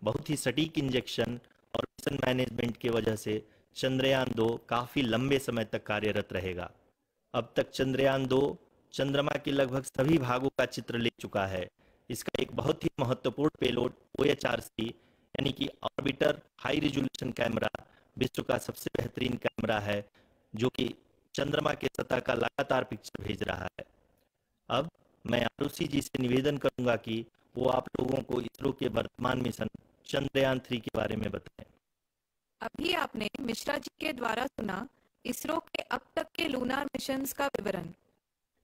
बहुत ही सटीक इंजेक्शन और मिशन मैनेजमेंट की वजह से चंद्रयान 2 काफी लंबे समय तक कार्यरत रहेगा। अब तक चंद्रयान 2 चंद्रमा के लगभग सभी भागों का चित्र ले चुका है। इसका एक बहुत ही महत्वपूर्ण पेलोड OHRC यानी कि ऑर्बिटर हाई रिजोल्यूशन कैमरा विश्व का सबसे बेहतरीन कैमरा है, जो कि चंद्रमा के सतह का लगातार पिक्चर भेज रहा है। अब मैं आरुषि जी से निवेदन करूंगा कि वो आप लोगों को इसरो के वर्तमान मिशन चंद्रयान 3 के बारे में बताएं। अभी आपने मिश्रा जी के द्वारा सुना इसरो के अब तक के लूनार मिशंस का विवरण।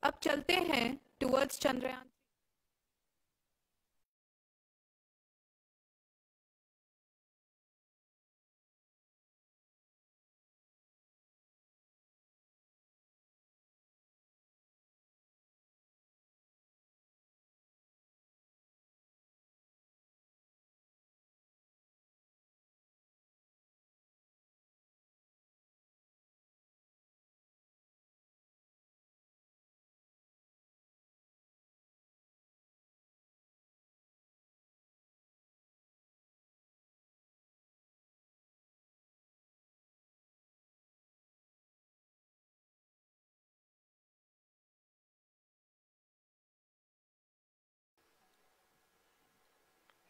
अब चलते हैं टुवर्ड्स चंद्रयान।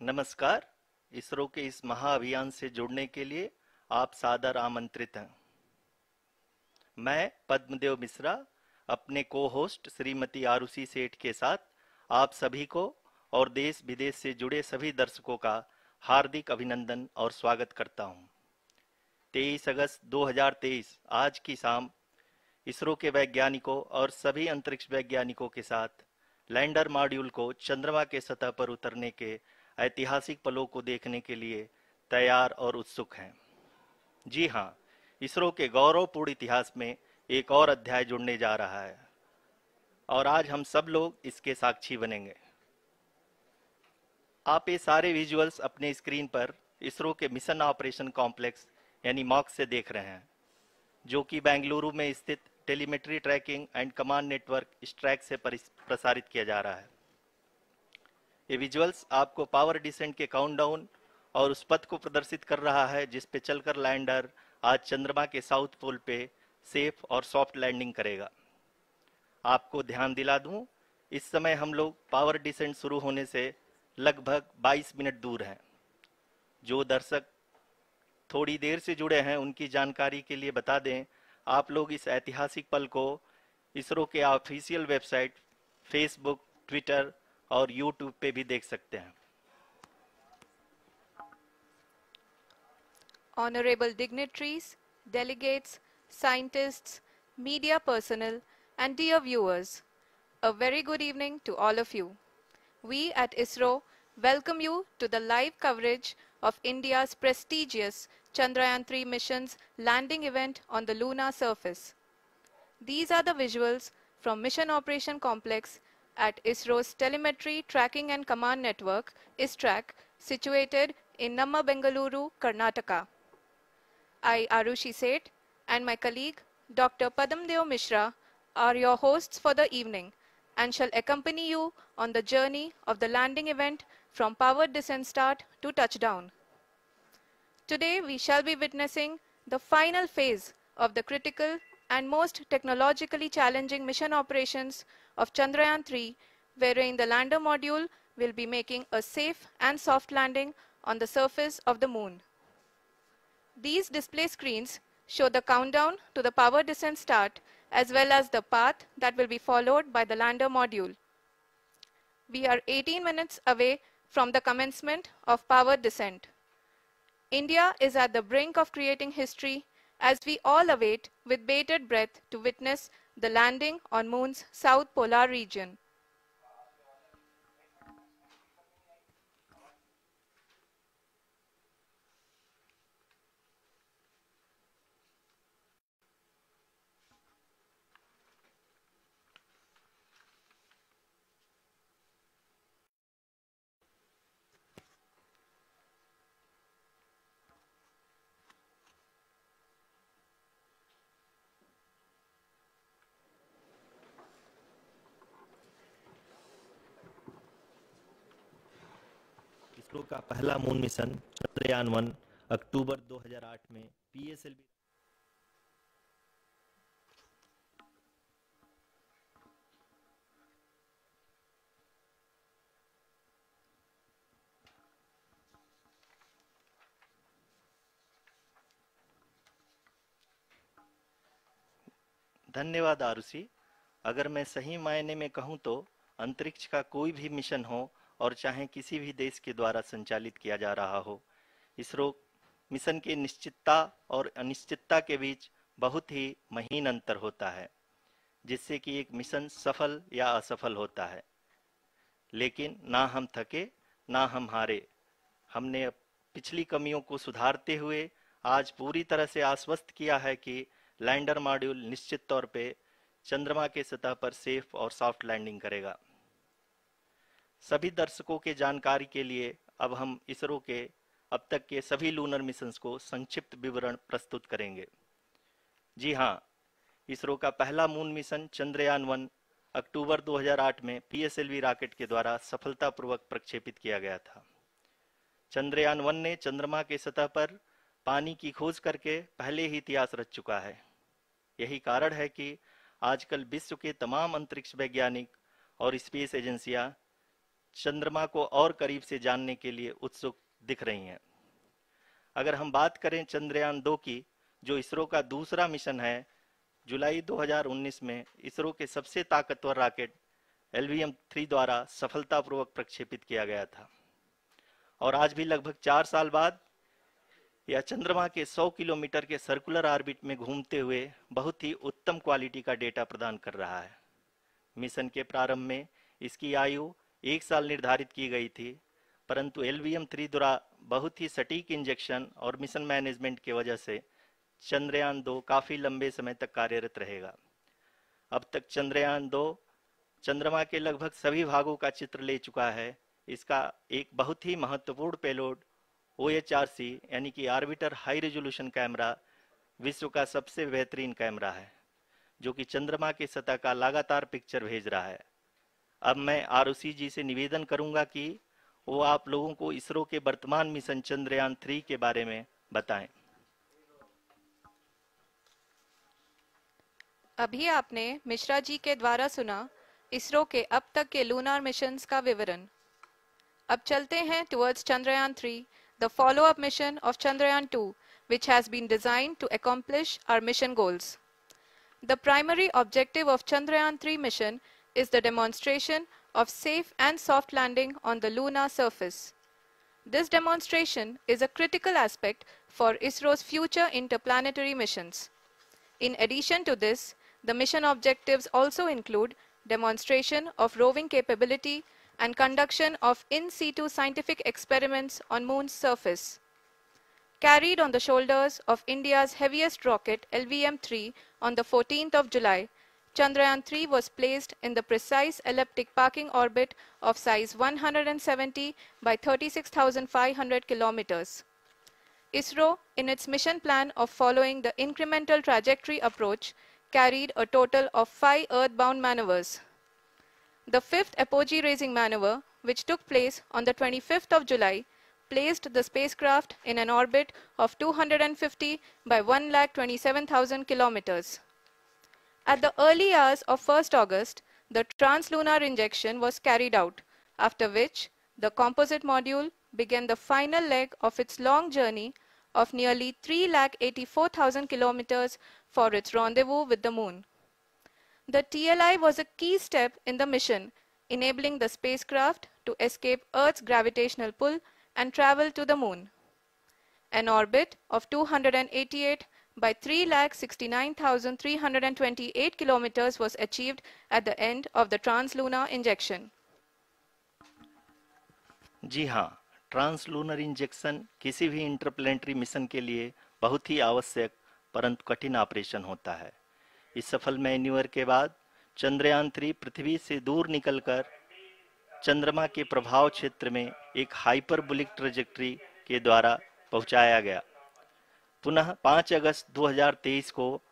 नमस्कार। इसरो के इस महाअभियान से जुड़ने के लिए आप सादर आमंत्रित हैं। मैं पद्मदेव मिश्रा अपने को होस्ट श्रीमती आरुषि सेठ के साथ आप सभी को और देश विदेश से जुड़े सभी दर्शकों का हार्दिक अभिनंदन और स्वागत करता हूं। 23 अगस्त 2023 आज की शाम इसरो के वैज्ञानिकों और सभी अंतरिक्ष वैज्ञानिकों के साथ लैंडर मॉड्यूल को चंद्रमा के सतह पर उतरने के ऐतिहासिक पलों को देखने के लिए तैयार और उत्सुक हैं। जी हाँ, इसरो के गौरवपूर्ण इतिहास में एक और अध्याय जुड़ने जा रहा है और आज हम सब लोग इसके साक्षी बनेंगे। आप ये सारे विजुअल्स अपने स्क्रीन पर इसरो के मिशन ऑपरेशन कॉम्प्लेक्स यानी मॉक से देख रहे हैं, जो कि बेंगलुरु में स्थित telemetry tracking and command network ISTRAC से प्रसारित किया जा रहा है। ये विजुअल्स आपको पावर डिसेंट के काउंटडाउन और उस पथ को प्रदर्शित कर रहा है जिस पे चलकर लैंडर आज चंद्रमा के साउथ पोल पे सेफ और सॉफ्ट लैंडिंग करेगा। आपको ध्यान दिला दूं, इस समय हम लोग पावर डिसेंट शुरू होने से लगभग 22 मिनट दूर हैं। जो दर्शक थोड़ी देर से जुड़े हैं उनकी जानकारी के लिए बता दें, आप लोग इस ऐतिहासिक पल को इसरो के ऑफिशियल वेबसाइट, फेसबुक, ट्विटर और यूट्यूब पे भी देख सकते हैं। Honorable dignitaries, delegates, scientists, media personnel, and dear viewers, a very good evening to all of you. We at ISRO welcome you to the live coverage of India's prestigious Chandrayaan-3 mission's landing event on the lunar surface. These are the visuals from Mission Operation Complex at ISRO's Telemetry Tracking and Command Network, ISTRAC, situated in Namma, Bengaluru, Karnataka. I, Arushi Seth, and my colleague, Dr. Padamdeo Mishra, are your hosts for the evening and shall accompany you on the journey of the landing event from powered descent start to touchdown. Today, we shall be witnessing the final phase of the critical and most technologically challenging mission operations of Chandrayaan-3, wherein the lander module will be making a safe and soft landing on the surface of the moon. These display screens show the countdown to the power descent start as well as the path that will be followed by the lander module. We are 18 minutes away from the commencement of power descent. India is at the brink of creating history as we all await with bated breath to witness the landing on Moon's south polar region. का पहला moon mission Chandrayaan one अक्टूबर 2008 में PSLV धन्यवाद आरुषि। अगर मैं सही मायने में कहूं तो अंतरिक्ष का कोई भी मिशन हो और चाहे किसी भी देश के द्वारा संचालित किया जा रहा हो, इसरो मिशन की निश्चितता और अनिश्चितता के बीच बहुत ही महीन अंतर होता है, जिससे कि एक मिशन सफल या असफल होता है। लेकिन ना हम थके ना हम हारे। हमने पिछली कमियों को सुधारते हुए आज पूरी तरह से आश्वस्त किया है कि लैंडर मॉड्यूल निश्चित तौर पे चंद्रमा के सतह पर सेफ और सॉफ्ट लैंडिंग करेगा। सभी दर्शकों के जानकारी के लिए अब हम इसरो के अब तक के सभी लूनर मिशंस को संक्षिप्त विवरण प्रस्तुत करेंगे। जी हाँ, इसरो का पहला मून मिशन चंद्रयान-1 अक्टूबर 2008 में पीएसएलवी रॉकेट के द्वारा सफलतापूर्वक प्रक्षेपित किया गया था। चंद्रयान-1 ने चंद्रमा के सतह पर पानी की खोज करके पहले ही इतिहास रच चुका है। यही कारण है कि आजकल विश्व के तमाम अंतरिक्ष वैज्ञानिक और स्पेस एजेंसियां चंद्रमा को और करीब से जानने के लिए उत्सुक दिख रही हैं। अगर हम बात करें चंद्रयान-2 की, जो इसरो का दूसरा मिशन है, जुलाई 2019 में इसरो के सबसे ताकतवर रॉकेट LVM-3 द्वारा सफलतापूर्वक प्रक्षेपित किया गया था और आज भी लगभग 4 साल बाद यह चंद्रमा के 100 किलोमीटर के सर्कुलर ऑर्बिट में घूमते हुए बहुत ही उत्तम क्वालिटी का डेटा प्रदान कर रहा है। मिशन के प्रारंभ में इसकी आयु 1 साल निर्धारित की गई थी, परंतु LVM-3 द्वारा बहुत ही सटीक इंजेक्शन और मिशन मैनेजमेंट की वजह से चंद्रयान-2 काफी लंबे समय तक कार्यरत रहेगा। अब तक चंद्रयान-2 चंद्रमा के लगभग सभी भागों का चित्र ले चुका है। इसका एक बहुत ही महत्वपूर्ण पेलोड OHRC यानी कि ऑर्बिटर हाई रेजोल्यूशन कैमरा विश्व का सबसे बेहतरीन कैमरा है, जो कि चंद्रमा के सतह का लगातार पिक्चर भेज रहा है। अब मैं आरुषि जी से निवेदन करूंगा कि वो आप लोगों को इसरो के वर्तमान मिशन चंद्रयान-3 के बारे में बताएं। अभी आपने मिश्रा जी के द्वारा सुना इसरो के अब तक के लूनार मिशंस का विवरण। अब चलते हैं towards Chandrayaan-3, the follow-up mission of Chandrayaan-2, which has been designed to accomplish our mission goals. The primary objective of Chandrayaan-3 mission is the demonstration of safe and soft landing on the lunar surface. This demonstration is a critical aspect for ISRO's future interplanetary missions. In addition to this, the mission objectives also include demonstration of roving capability and conduction of in situ scientific experiments on Moon's surface. Carried on the shoulders of India's heaviest rocket LVM-3 on the 14th of July, Chandrayaan-3 was placed in the precise elliptic parking orbit of size 170 by 36,500 kilometers. ISRO, in its mission plan of following the incremental trajectory approach, carried a total of 5 earthbound maneuvers. The fifth apogee-raising maneuver, which took place on the 25th of July, placed the spacecraft in an orbit of 250 by 1,27,000 kilometers. At the early hours of 1st August, the translunar injection was carried out, after which the composite module began the final leg of its long journey of nearly 3,84,000 kilometers for its rendezvous with the Moon. The TLI was a key step in the mission, enabling the spacecraft to escape Earth's gravitational pull and travel to the Moon. An orbit of 288 by 3,69,328 kilometers was achieved at the end of the translunar injection. जी हाँ, translunar injection किसी भी interplanetary mission के लिए बहुत ही आवश्यक परंतु कठिन operation होता है। इस सफल मैन्यूवर के बाद चंद्रयान-3 पृथ्वी से दूर निकलकर चंद्रमा के प्रभाव क्षेत्र में एक हाइपरबोलिक ट्रैजेक्टरी के द्वारा पहुंचाया गया। पुनः 5 अगस्त 2023 को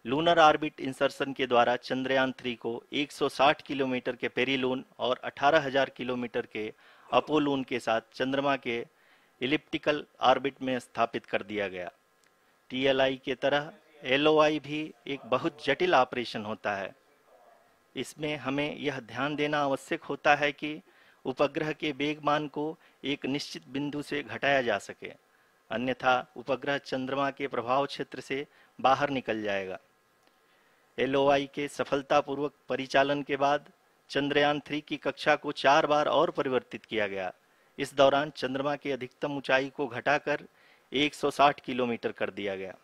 लूनर ऑर्बिट इंसर्शन के द्वारा चंद्रयान-3 को 160 किलोमीटर के पेरिलून और 18,000 किलोमीटर के अपोलोन के साथ चंद्रमा के इलिप्टिकल ऑर्बिट में स्थापित कर दिया गया। टीएलआई के तरह एलओआई भी एक बहुत जटिल ऑपरेशन होता है। इसमें हमें यह ध्यान देना आवश्यक होता है कि उपग्रह के वेगमान को एक निश्चित बिंदु से घटाया जा सके, अन्यथा उपग्रह चंद्रमा के प्रभाव क्षेत्र से बाहर निकल जाएगा। एलओआई के सफलतापूर्वक परिचालन के बाद चंद्रयान 3 की कक्षा को 4 बार और परिवर्तित किया गया। इस दौरान चंद्रमा की अधिकतम ऊंचाई को घटाकर 160 किलोमीटर कर दिया गया।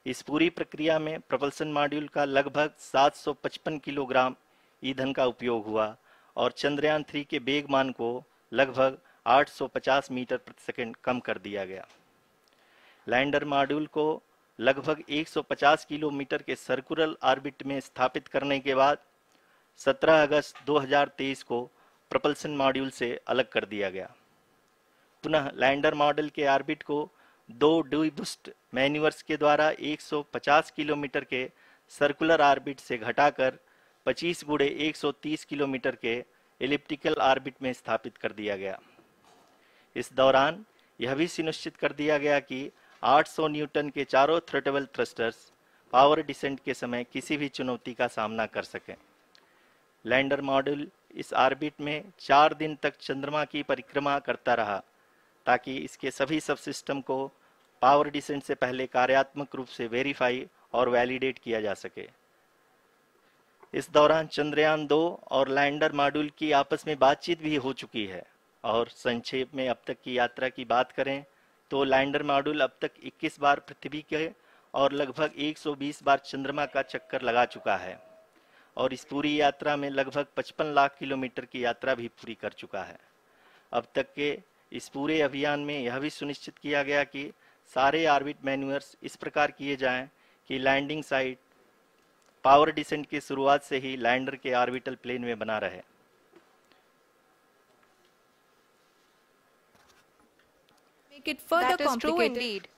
इस पूरी प्रक्रिया में प्रपल्सन मॉड्यूल का लगभग 755 किलोग्राम ईंधन का उपयोग हुआ और चंद्रयान 3 के वेगमान को लगभग 850 मीटर प्रति सेकंड कम कर दिया गया। लैंडर मॉड्यूल को लगभग 150 किलोमीटर के सर्कुलर ऑर्बिट में स्थापित करने के बाद 17 अगस्त 2023 को प्रपल्सन मॉड्यूल से अलग कर दिया गया। पुनः लैंडर मॉड्यूल के ऑर्बिट को 2 डीबूस्ट मैन्यूवर्स के द्वारा 150 किलोमीटर के सर्कुलर ऑर्बिट से घटाकर 25 गुणे 130 किलोमीटर के एलिप्टिकल ऑर्बिट में स्थापित कर दिया गया। इस दौरान यह भी सुनिश्चित कर दिया गया कि 800 न्यूटन के चारों थ्रोटल थ्रस्टर्स पावर डिसेंट के समय किसी भी चुनौती का सामना कर सकें। लैंडर मॉड्यूल इस ऑर्बिट में 4 दिन तक चंद्रमा की परिक्रमा करता रहा ताकि इसके सभी सब सिस्टम को पावर डिसेंट से पहले कार्यात्मक रूप से वेरीफाई और वैलिडेट किया जा सके। इस दौरान चंद्रयान 2 और लैंडर मॉड्यूल की आपस में बातचीत भी हो चुकी है। और संक्षेप में अब तक की यात्रा की बात करें तो लैंडर मॉड्यूल अब तक 21 बार पृथ्वी के और लगभग 120 बार चंद्रमा का चक्कर लगा चुका है और इस पूरी यात्रा में लगभग 55 लाख किलोमीटर की यात्रा भी पूरी कर चुका है। अब तक के इस पूरे अभियान में यह भी सुनिश्चित किया गया कि सारे ऑर्बिट मैन्यूवर्स इस प्रकार किए जाएं कि लैंडिंग साइट पावर डिसेंट की शुरुआत से ही लैंडर के ऑर्बिटल प्लेन में बना रहे। Make it further complicated. That is true indeed.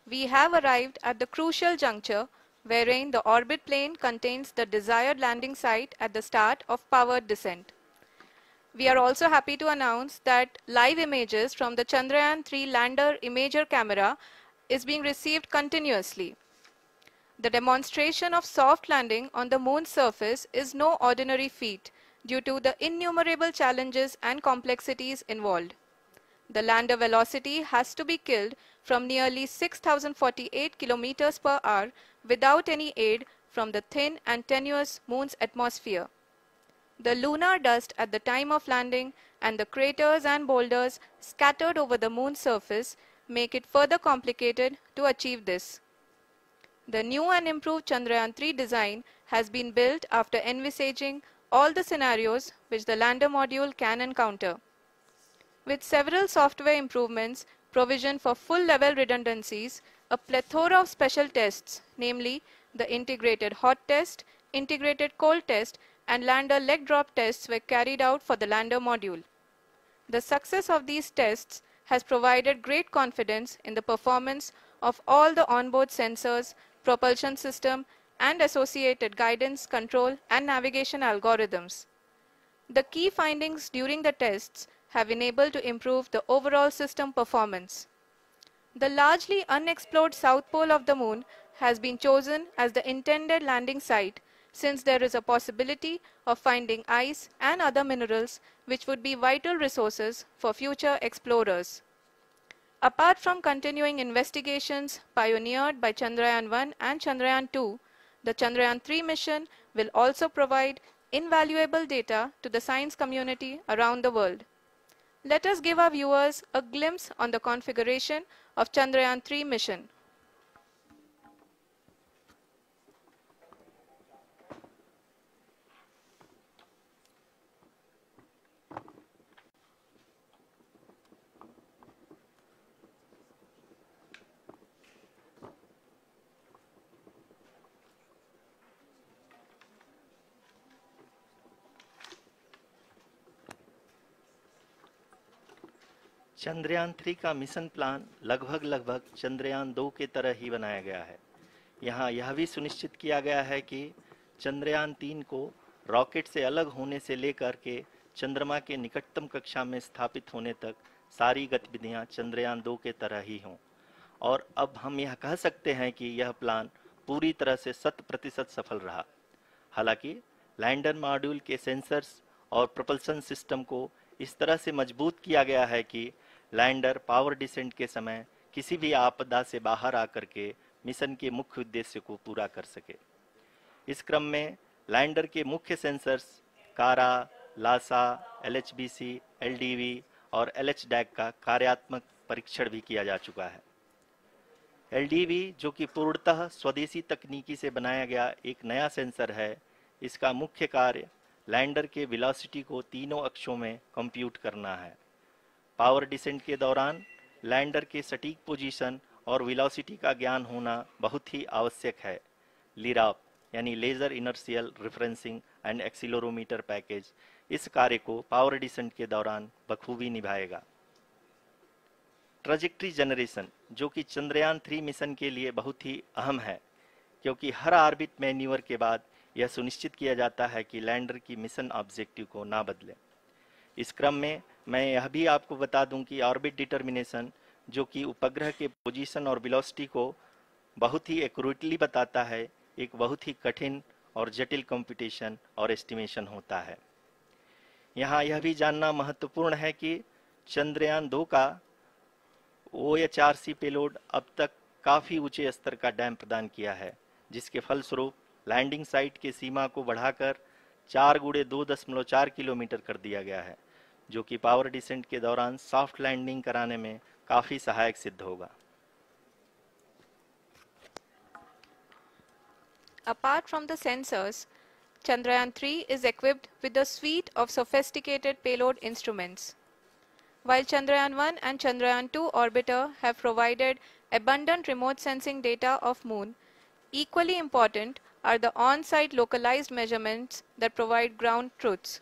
We have arrived at the crucial juncture wherein the orbit plane contains the desired landing site at the start of powered descent. We are also happy to announce that live images from the Chandrayaan 3 lander imager camera is being received continuously. The demonstration of soft landing on the moon's surface is no ordinary feat due to the innumerable challenges and complexities involved. The lander velocity has to be killed from nearly 6,048 kilometers per hour without any aid from the thin and tenuous moon's atmosphere. The lunar dust at the time of landing and the craters and boulders scattered over the moon's surface make it further complicated to achieve this. The new and improved Chandrayaan 3 design has been built after envisaging all the scenarios which the lander module can encounter. With several software improvements, provision for full-level redundancies, a plethora of special tests, namely the integrated hot test, integrated cold test, and lander leg drop tests were carried out for the lander module. The success of these tests has provided great confidence in the performance of all the onboard sensors, propulsion system, and associated guidance, control, and navigation algorithms. The key findings during the tests have enabled to improve the overall system performance. The largely unexplored south pole of the moon has been chosen as the intended landing site since there is a possibility of finding ice and other minerals which would be vital resources for future explorers. Apart from continuing investigations pioneered by Chandrayaan 1 and Chandrayaan 2, the Chandrayaan 3 mission will also provide invaluable data to the science community around the world. Let us give our viewers a glimpse on the configuration of Chandrayaan 3 mission. Chandrayaan 3 का mission plan लगभग चंद्रयान 2 के तरह ही बनाया गया है। यहाँ यह भी सुनिश्चित किया गया है कि चंद्रयान 3 को रॉकेट से अलग होने से लेकर के चंद्रमा के निकटतम कक्षा में स्थापित होने तक सारी गतिविधियां चंद्रयान 2 के तरह ही हों। और अब हम यह कह सकते हैं कि यह प्लान पूरी तरह से 100% सफल रहा। हालांकि लैंडर मॉड्यूल के सेंसर्स और प्रोपल्शन सिस्टम को इस तरह से मजबूत किया गया है कि लैंडर पावर डिसेंट के समय किसी भी आपदा से बाहर आकर के मिशन के मुख्य उद्देश्य को पूरा कर सके। इस क्रम में लैंडर के मुख्य सेंसर्स कारा, लासा, LHBC, LDV और LHDAC का कार्यात्मक परीक्षण भी किया जा चुका है। LDV, जो कि पूर्णतः स्वदेशी तकनीकी से बनाया गया एक नया सेंसर है, इसका मुख्य कार्य लैंडर के वेलोसिटी को तीनों अक्षों में कंप्यूट करना है। पावर डिसेंट के दौरान लैंडर के सटीक पोजीशन और वेलोसिटी का ज्ञान होना बहुत ही आवश्यक है। लिराप यानी laser inertial referencing and accelerometer package इस कार्य को पावर डिसेंट के दौरान बखूबी निभाएगा। ट्रैजेक्टरी जनरेशन, जो कि चंद्रयान 3 मिशन के लिए बहुत ही अहम है, क्योंकि हर ऑर्बिट मैन्यूवर के बाद यह सुनिश्चित किया जाता है कि लैंडर की मिशन ऑब्जेक्टिव को ना बदले। इस क्रम में मैं यह भी आपको बता दूं कि ऑर्बिट डिटर्मिनेशन, जो कि उपग्रह के पोजीशन और वेलोसिटी को बहुत ही एक्यूरेटली बताता है, एक बहुत ही कठिन और जटिल कंप्यूटेशन और एस्टिमेशन होता है। यहाँ यह भी जानना महत्वपूर्ण है कि चंद्रयान 2 का OHRC पेलोड अब तक काफ़ी ऊंचे स्तर का डैम प्रदान किया है, जिसके फलस्वरूप लैंडिंग साइट के सीमा को बढ़ाकर 4x2.4 किलोमीटर कर दिया गया है, जो कि पावर डिसेंट के दौरान सॉफ्ट लैंडिंग कराने में काफ़ी सहायक सिद्ध होगा। Apart from the sensors, Chandrayaan 3 is equipped with a suite of sophisticated payload instruments. While Chandrayaan 1 and Chandrayaan 2 orbiter have provided abundant remote sensing data of Moon, equally important are the on-site localized measurements that provide ground truths.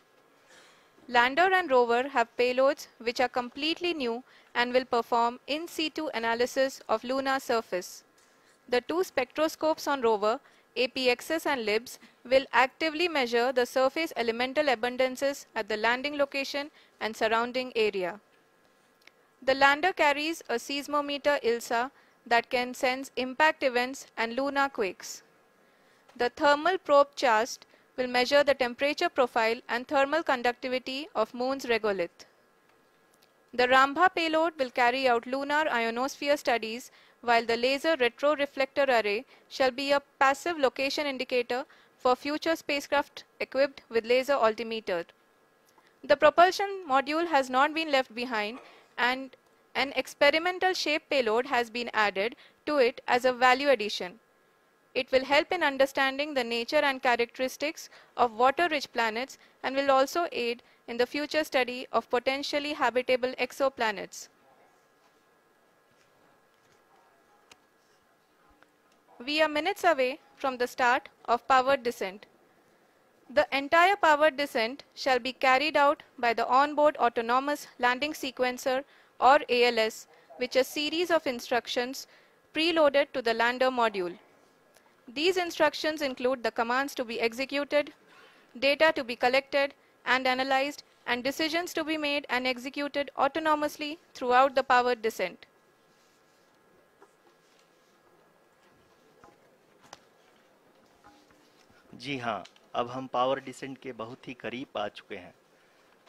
Lander and rover have payloads which are completely new and will perform in situ analysis of lunar surface. The two spectroscopes on rover, APXS and LIBS, will actively measure the surface elemental abundances at the landing location and surrounding area. The lander carries a seismometer ILSA that can sense impact events and lunar quakes. The thermal probe CHAST will measure the temperature profile and thermal conductivity of Moon's regolith. The Rambha payload will carry out lunar ionosphere studies, while the laser retroreflector array shall be a passive location indicator for future spacecraft equipped with laser altimeter. The propulsion module has not been left behind, and an experimental shape payload has been added to it as a value addition. It will help in understanding the nature and characteristics of water-rich planets and will also aid in the future study of potentially habitable exoplanets. We are minutes away from the start of powered descent. The entire powered descent shall be carried out by the onboard autonomous landing sequencer, or ALS, which is a series of instructions preloaded to the lander module. These instructions include the commands to be executed, data to be collected and analyzed, and decisions to be made and executed autonomously throughout the powered descent. जी हाँ, अब हम power descent के बहुत ही करीब आ चुके हैं।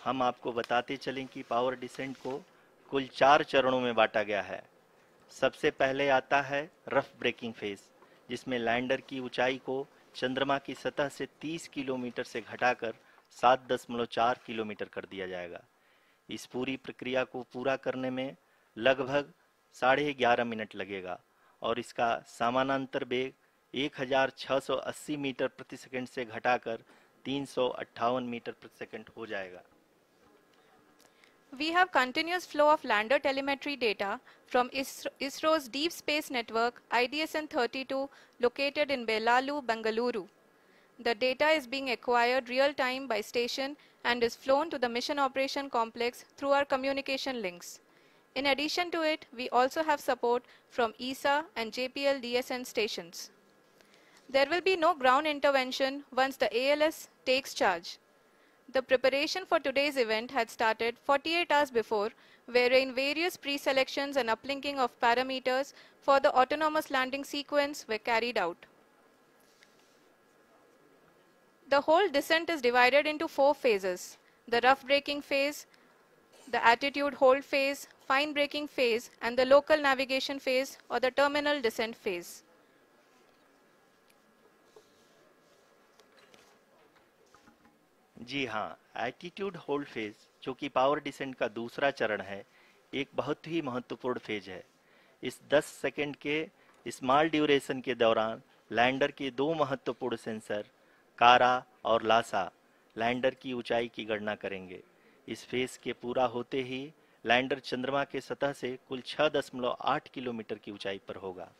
हम आपको बताते चलें कि पावर डिसेंट को कुल 4 चरणों में बांटा गया है। सबसे पहले आता है रफ ब्रेकिंग फेज, जिसमें लैंडर की ऊंचाई को चंद्रमा की सतह से 30 किलोमीटर से घटाकर 7.4 किलोमीटर कर दिया जाएगा। इस पूरी प्रक्रिया को पूरा करने में लगभग 11.5 मिनट लगेगा और इसका समानांतर वेग 1680 मीटर प्रति सेकंड से घटाकर 358 मीटर प्रति सेकंड हो जाएगा। We have continuous flow of lander telemetry data from ISRO's Deep Space Network IDSN-32 located in Belalu, Bengaluru. The data is being acquired real-time by station and is flown to the Mission Operation Complex through our communication links. In addition to it, we also have support from ESA and JPL DSN stations. There will be no ground intervention once the ALS takes charge. The preparation for today's event had started 48 hours before, wherein various pre-selections and uplinking of parameters for the autonomous landing sequence were carried out. The whole descent is divided into 4 phases: the rough braking phase, the attitude hold phase, fine braking phase, and the local navigation phase or the terminal descent phase. जी हाँ, attitude hold phase, जो कि power descent का दूसरा चरण है, एक बहुत ही महत्वपूर्ण फेज है। इस 10 सेकंड के स्मॉल ड्यूरेशन के दौरान लैंडर के 2 महत्वपूर्ण सेंसर कारा और लासा लैंडर की ऊंचाई की गणना करेंगे। इस फेज के पूरा होते ही लैंडर चंद्रमा के सतह से कुल 6.8 किलोमीटर की ऊंचाई पर होगा।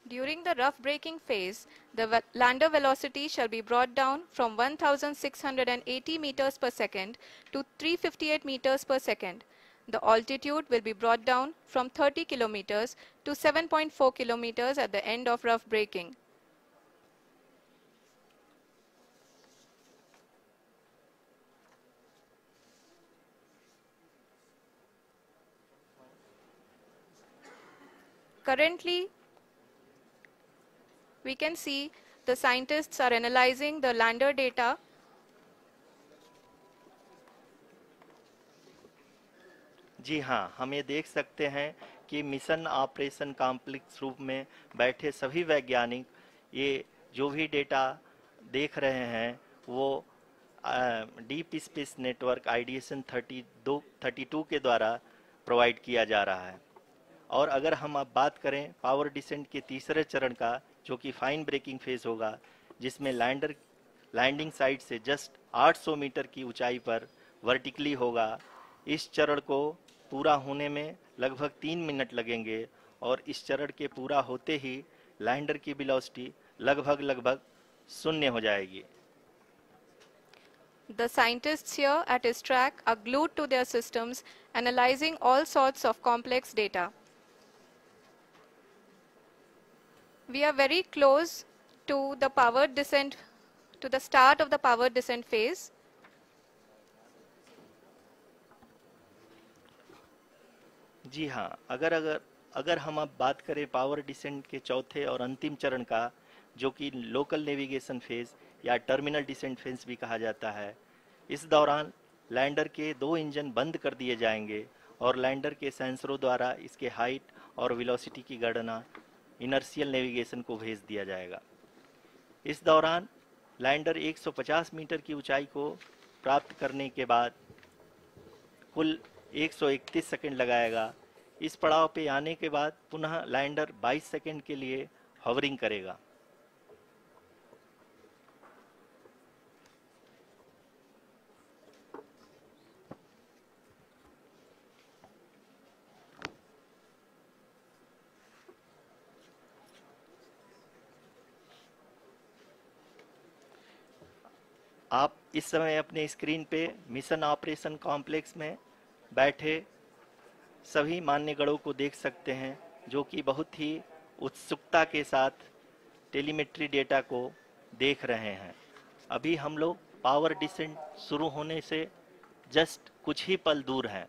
During the rough braking phase, the lander velocity shall be brought down from 1680 meters per second to 358 meters per second. The altitude will be brought down from 30 kilometers to 7.4 kilometers at the end of rough braking. Currently, we can see the scientists are analyzing the lander data. जी हाँ, हम ये देख सकते हैं कि mission operation complex रूप में बैठे सभी वैज्ञानिक ये जो भी डेटा देख रहे हैं वो डीप स्पेस नेटवर्क आईडीएसन 32 के द्वारा प्रोवाइड किया जा रहा है। और अगर हम अब बात करें पावर डिसेंट के तीसरे चरण का, जो कि फाइन ब्रेकिंग फेज होगा, जिसमें लैंडिंग साइट से जस्ट 800 मीटर की ऊंचाई पर वर्टिकली होगा। इस चरण को पूरा होने में लगभग 3 मिनट लगेंगे और इस चरण के पूरा होते ही लैंडर की वेलोसिटी लगभग 0 हो जाएगी। The scientists here at ISTRAC are glued to their systems, analyzing all sorts of complex data. We are very close to the powered descent, to the start of the powered descent phase. जी हाँ, अगर हम अब बात करें power descent के चौथे और अंतिम चरण का, जो कि लोकल नेविगेशन फेज या टर्मिनल डिसेंट फेज भी कहा जाता है, इस दौरान लैंडर के 2 इंजन बंद कर दिए जाएंगे और लैंडर के सेंसरों द्वारा इसके हाइट और वेलोसिटी की गणना इनर्शियल नेविगेशन को भेज दिया जाएगा। इस दौरान लैंडर 150 मीटर की ऊंचाई को प्राप्त करने के बाद कुल 131 सेकंड लगाएगा। इस पड़ाव पे आने के बाद पुनः लैंडर 22 सेकंड के लिए हॉवरिंग करेगा। आप इस समय अपने स्क्रीन पे मिशन ऑपरेशन कॉम्प्लेक्स में बैठे सभी मान्यगणों को देख सकते हैं, जो कि बहुत ही उत्सुकता के साथ टेलीमेट्री डेटा को देख रहे हैं। अभी हम लोग पावर डिसेंट शुरू होने से जस्ट कुछ ही पल दूर हैं।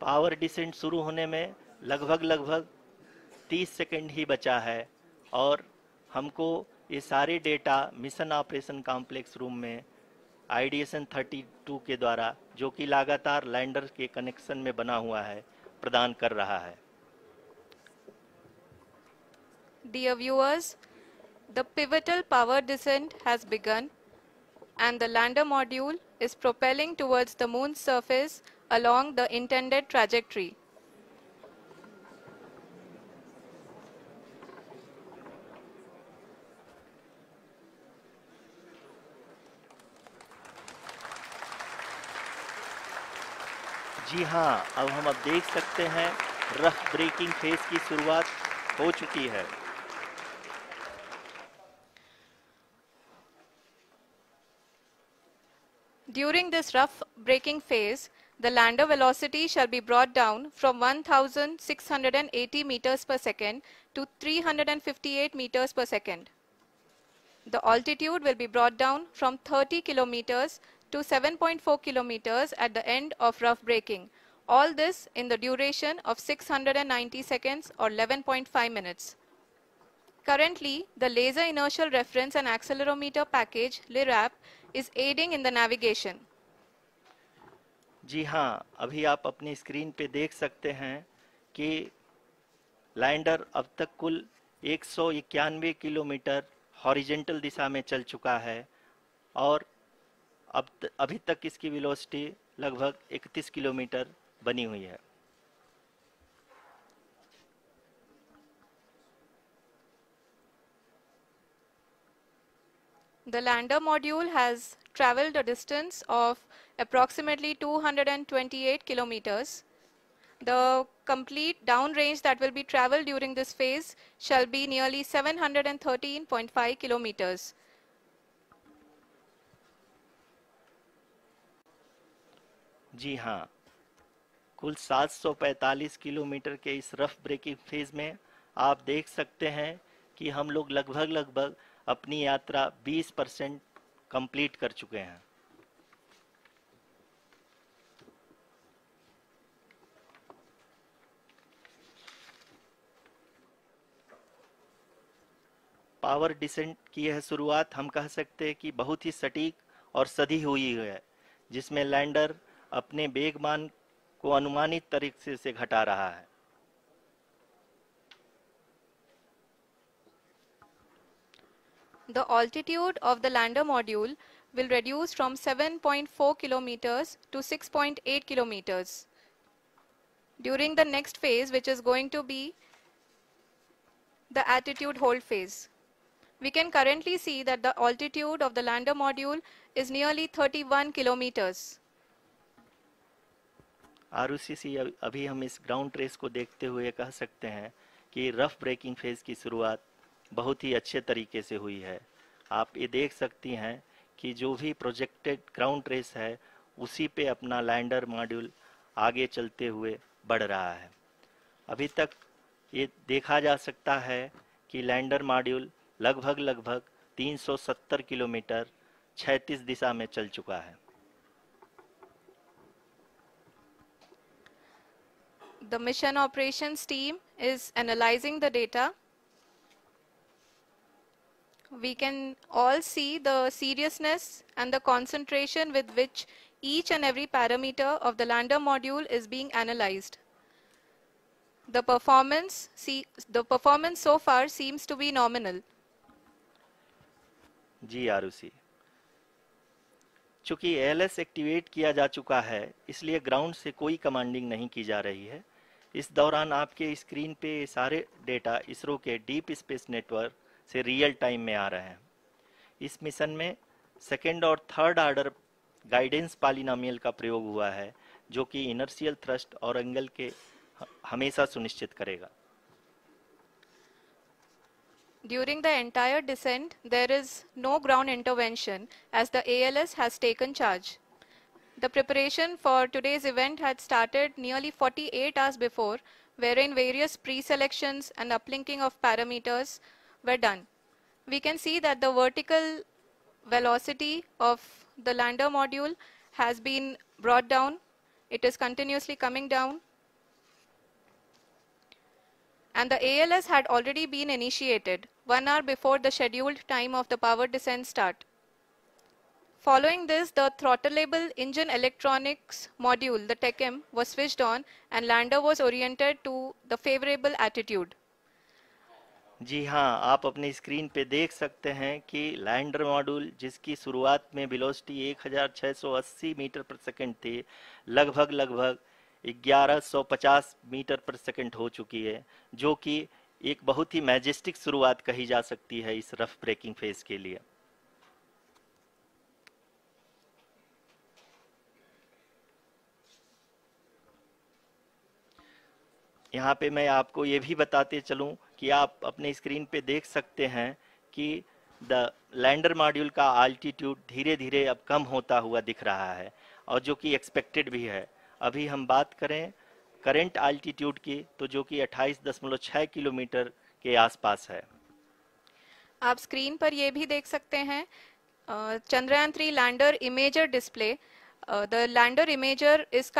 पावर डिसेंट शुरू होने में लगभग 30 सेकंड ही बचा है और हमको ये सारे data mission operation complex room में आईडीएसन 32 के द्वारा, जो कि लगातार लैंडर के कनेक्शन में बना हुआ है, प्रदान कर रहा है। Dear viewers, the pivotal power descent has begun and the lander module is propelling towards the moon's surface along the intended trajectory. जी हाँ, अब हम देख सकते हैं रफ ब्रेकिंग फेज की शुरुआत हो चुकी है। During this rough braking phase, The lander velocity shall be brought down from 1680 meters per second to 358 meters per second. The altitude will be brought down from 30 kilometers to 7.4 kilometers at the end of rough braking. All this in the duration of 690 seconds or 11.5 minutes. Currently, the Laser Inertial Reference and Accelerometer package (LIRAP) is aiding in the navigation. जी हाँ, अभी आप अपनी screen पे देख सकते हैं कि lander अब तक कुल 191 किलोमीटर हॉरिजेंटल दिशा में चल चुका है और अभी तक इसकी वेलोसिटी लगभग 31 किलोमीटर बनी हुई है। The lander module has traveled a distance of approximately 228 kilometers. The complete downrange that will be traveled during this phase shall be nearly 713.5 kilometers. जी हाँ, कुल 745 किलोमीटर के इस रफ ब्रेकिंग फेज में आप देख सकते हैं कि हम लोग लगभग अपनी यात्रा 20% कंप्लीट कर चुके हैं। पावर डिसेंट की यह शुरुआत हम कह सकते हैं कि बहुत ही सटीक और सधी हुई है, जिसमें लैंडर अपने वेगमान को अनुमानित तरीके से घटा रहा है। The altitude of the lander module will reduce from 7.4 kilometers to 6.8 kilometers. During the next phase, which is going to be the attitude hold phase. We can currently see that the altitude of the lander module is nearly 31 kilometers. Arushi, अभी हम इस ground trace को देखते हुए कह सकते हैं कि रफ ब्रेकिंग फेज की शुरुआत बहुत ही अच्छे तरीके से हुई है। आप ये देख सकती हैं कि जो भी प्रोजेक्टेड ग्राउंड ट्रेस है उसी पे अपना लैंडर मॉड्यूल आगे चलते हुए बढ़ रहा है। अभी तक ये देखा जा सकता है कि लैंडर मॉड्यूल लगभग 370 किलोमीटर क्षैतिज दिशा में चल चुका है। The mission operations team is analyzing the data. We can all see the seriousness and the concentration with which each and every parameter of the lander module is being analyzed. The performance so far seems to be nominal. जी आरुषि, चूंकि ALS activate किया जा चुका है इसलिए ground से कोई commanding नहीं की जा रही है। इस दौरान आपके स्क्रीन पे सारे डेटा इसरो के डीप स्पेस नेटवर्क से रियल टाइम में आ रहे हैं। इस मिशन में सेकेंड और थर्ड ऑर्डर गाइडेंस पॉलिनोमियल का प्रयोग हुआ है, जो कि इनर्शियल थ्रस्ट और एंगल के हमेशा सुनिश्चित करेगा। During the entire descent, there is no ground intervention as the ALS has taken charge. The preparation for today's event had started nearly 48 hours before, wherein various pre-selections and uplinking of parameters were done. We can see that the vertical velocity of the lander module has been brought down. It is continuously coming down. And the ALS had already been initiated 1 hour before the scheduled time of the power descent start. Following this, the throttleable engine electronics module, the TECM, was switched on and lander was oriented to the favorable attitude. जी हाँ, आप अपनी screen पे देख सकते हैं कि lander module जिसकी शुरुआत में वेलोसिटी 1680 मीटर पर सेकंड थी, लगभग 1150 मीटर पर सेकंड हो चुकी है, जो कि एक बहुत ही मैजेस्टिक शुरुआत कही जा सकती है इस रफ ब्रेकिंग फेज के लिए। यहाँ पे मैं आपको ये भी बताते चलूं कि आप अपने स्क्रीन पे देख सकते हैं कि द लैंडर मॉड्यूल का आल्टीट्यूड धीरे धीरे अब कम होता हुआ दिख रहा है, और जो कि एक्सपेक्टेड भी है। अभी हम बात करें करंट आल्टीट्यूड की, तो जो कि 28.6 किलोमीटर के आसपास है। आप स्क्रीन पर ये भी देख सकते हैं Chandrayaan 3 lander imager display. The lander imager is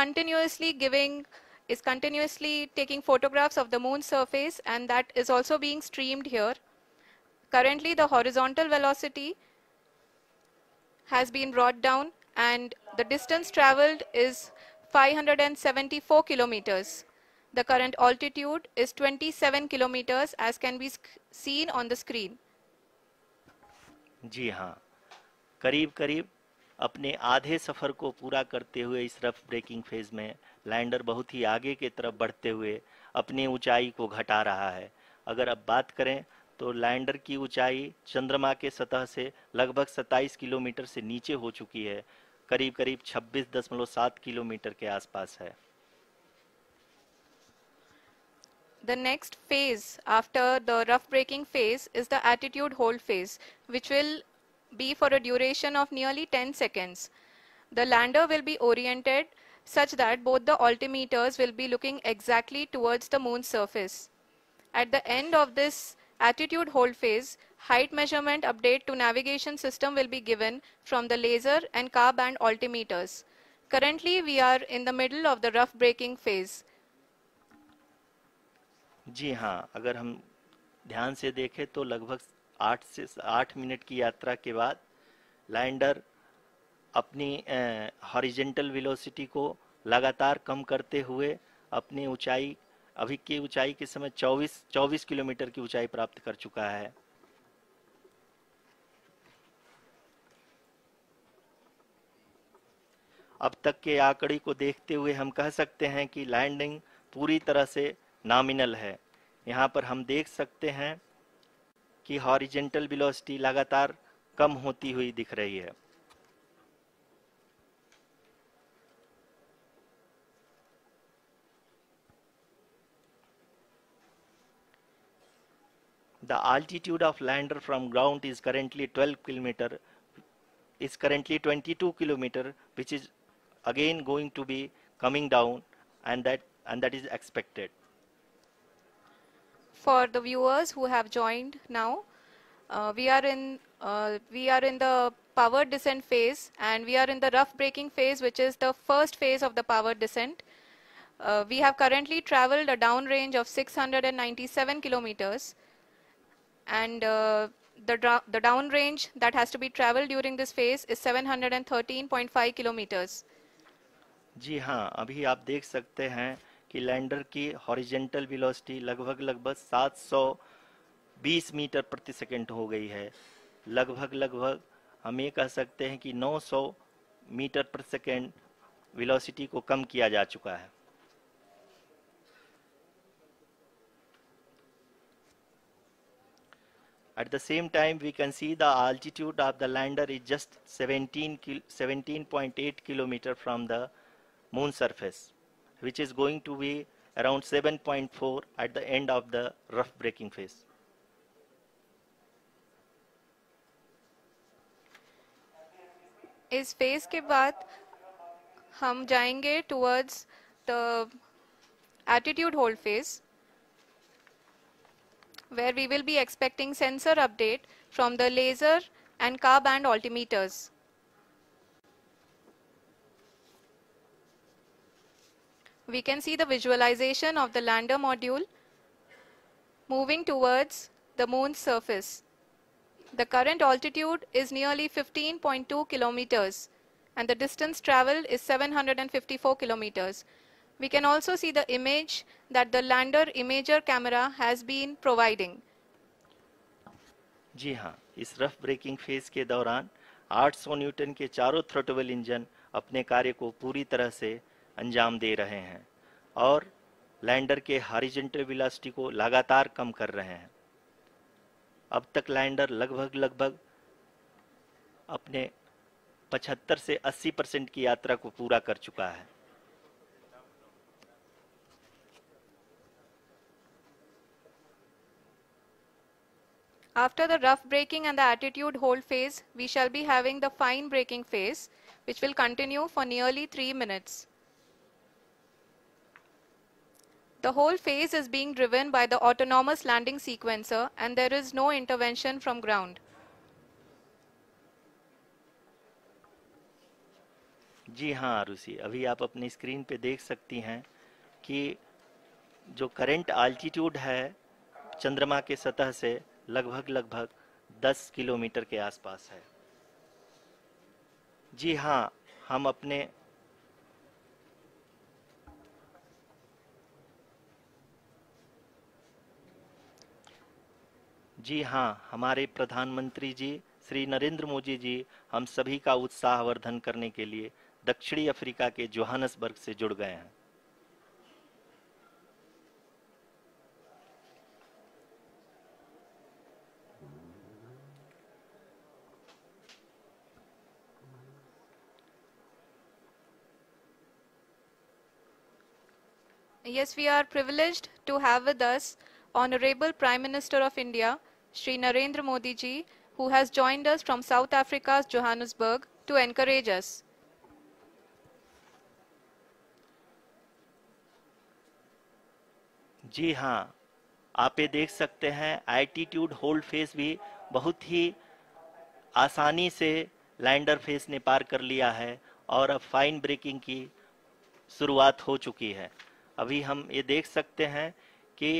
continuously taking photographs of the moon's surface, and that is also being streamed here. Currently the horizontal velocity has been brought down and the distance traveled is 574 kilometers. The current altitude is 27 kilometers as can be seen on the screen. जी हाँ, करीब करीब अपने आधे सफर को पूरा करते हुए इस रफ ब्रेकिंग फेज में लैंडर बहुत ही आगे की तरफ बढ़ते हुए अपनी ऊंचाई को घटा रहा है। अगर अब बात करें तो लैंडर की ऊंचाई चंद्रमा के सतह से लगभग 27 किलोमीटर से नीचे हो चुकी है, करीब करीब 26.7 किलोमीटर के आसपास है। The next phase after the rough braking phase is the attitude hold phase, which will be for a duration of nearly 10 seconds. The lander will be oriented such that both the altimeters will be looking exactly towards the moon's surface. At the end of this attitude hold phase, height measurement update to navigation system will be given from the laser and car band altimeters. Currently, we are in the middle of the rough braking phase. जी हाँ, अगर हम ध्यान से देखें तो लगभग 8 minute की यात्रा के बाद लैंडर अपनी हॉरिजेंटल वेलोसिटी को लगातार कम करते हुए अपनी ऊंचाई, अभी की ऊंचाई के समय 24 किलोमीटर की ऊंचाई प्राप्त कर चुका है। अब तक के आंकड़े को देखते हुए हम कह सकते हैं कि लैंडिंग पूरी तरह से नॉमिनल है। यहाँ पर हम देख सकते हैं कि हॉरिजेंटल वेलोसिटी लगातार कम होती हुई दिख रही है। The altitude of lander from ground is currently 22 kilometer, which is again going to be coming down, and that is expected. For the viewers who have joined now, we are in the power descent phase, and we are in the rough braking phase, which is the first phase of the power descent. We have currently traveled a downrange of 697 kilometers, and the downrange that has to be traveled during this phase is 713.5 kilometers. जी हाँ, अभी आप देख सकते हैं कि lander की horizontal velocity लगभग 720 metre प्रति सेकंड हो गई है। लगभग हम ये कह सकते हैं कि 900 मीटर प्रति सेकंड वेलोसिटी को कम किया जा चुका है। At the same time, we can see the altitude of the lander is just 17.8 kilometer from the moon surface, which is going to be around 7.4 at the end of the rough braking phase. इस phase के बाद हम जाएंगे towards the attitude hold phase, where we will be expecting sensor update from the laser and car band altimeters. We can see the visualization of the lander module moving towards the moon's surface. The current altitude is nearly 15.2 kilometers and the distance traveled is 754 kilometers. We can also see the image that the lander imager camera has been providing. जी हाँ, इस rough breaking phase के दौरान 800 Newton के चारों throttle engine अपने कार्य को पूरी तरह से अंजाम दे रहे हैं और लैंडर के हॉरिजॉन्टल वेलोसिटी को लगातार कम कर रहे हैं। अब तक लैंडर लगभग अपने 75 से 80% की यात्रा को पूरा कर चुका है। After the rough braking and the attitude hold phase, we shall be having the fine braking phase, which will continue for nearly 3 minutes. The whole phase is being driven by the autonomous landing sequencer and there is no intervention from ground. जी हाँ आरुषि, अभी आप अपनी screen पे देख सकती हैं कि जो करंट आल्टीट्यूड है चंद्रमा के सतह से लगभग 10 किलोमीटर के आसपास है। जी हाँ, हम अपने जी हाँ, हमारे प्रधानमंत्री जी श्री नरेंद्र मोदी जी हम सभी का उत्साहवर्धन करने के लिए दक्षिणी अफ्रीका के जोहानसबर्ग से जुड़ गए हैं। Yes, we are privileged to have with us Honorable Prime Minister of India, Shri Narendra Modi ji, who has joined us from South Africa's Johannesburg to encourage us. जी हाँ, आप ये देख सकते हैं एल्टीट्यूड होल्ड फेस भी बहुत ही आसानी से लैंडर फेस ने पार कर लिया है और अब फाइन ब्रेकिंग की शुरुआत हो चुकी है। अभी हम ये देख सकते हैं कि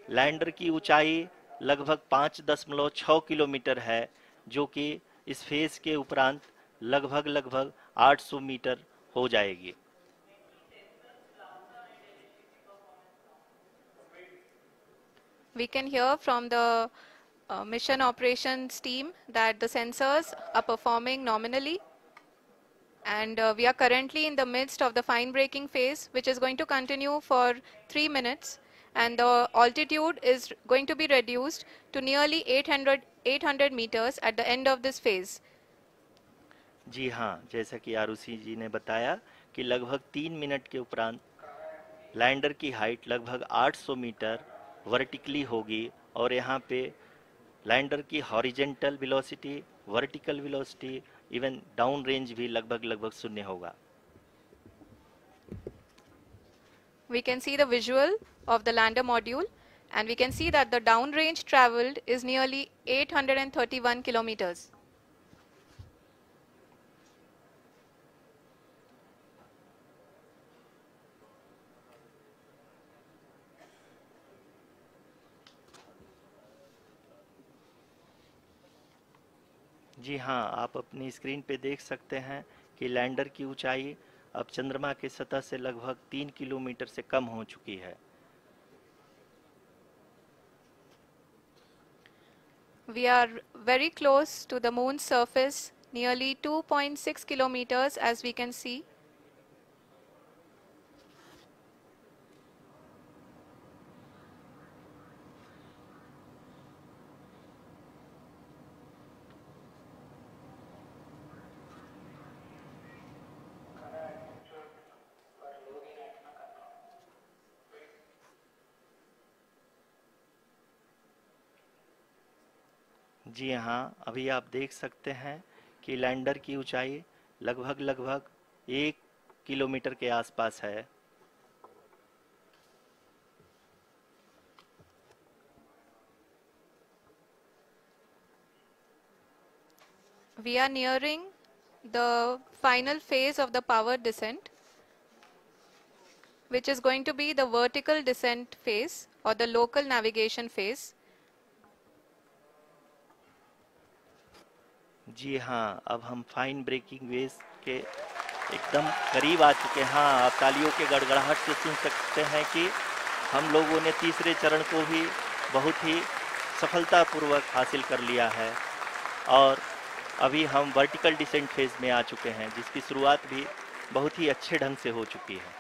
लैंडर की ऊंचाई लगभग 5.6 किलोमीटर है, जो कि इस फेज के उपरांत लगभग 800 मीटर हो जाएगी। We can hear from the mission operations team that the sensors are performing nominally. And we are currently in the midst of the fine braking phase, which is going to continue for 3 minutes. And the altitude is going to be reduced to nearly 800 meters at the end of this phase. जी हाँ, जैसा कि आरुषि जी ने बताया कि लगभग 3 minute के उपरांत lander की हाइट लगभग 800 मीटर वर्टिकली होगी और यहाँ पे लैंडर की horizontal velocity, vertical velocity, even down range भी लगभग शून्य होगा। We can see the visual of the lander module and we can see that the down range traveled is nearly 831 kilometers. जी हाँ, आप अपनी स्क्रीन पे देख सकते हैं कि लैंडर की ऊंचाई अब चंद्रमा के सतह से लगभग 3 किलोमीटर से कम हो चुकी है। We are very close to the moon's surface, nearly 2.6 kilometers as we can see. जी हाँ, अभी आप देख सकते हैं कि लैंडर की ऊंचाई लगभग 1 किलोमीटर के आसपास है। We are nearing the final phase of the power descent, which is going to be the vertical descent phase or the local navigation phase. जी हाँ, अब हम फाइन ब्रेकिंग वेव के एकदम करीब आ चुके हैं। हाँ, आप तालियों के गड़गड़ाहट से सुन सकते हैं कि हम लोगों ने तीसरे चरण को भी बहुत ही सफलतापूर्वक हासिल कर लिया है और अभी हम वर्टिकल डिसेंट फेज में आ चुके हैं, जिसकी शुरुआत भी बहुत ही अच्छे ढंग से हो चुकी है।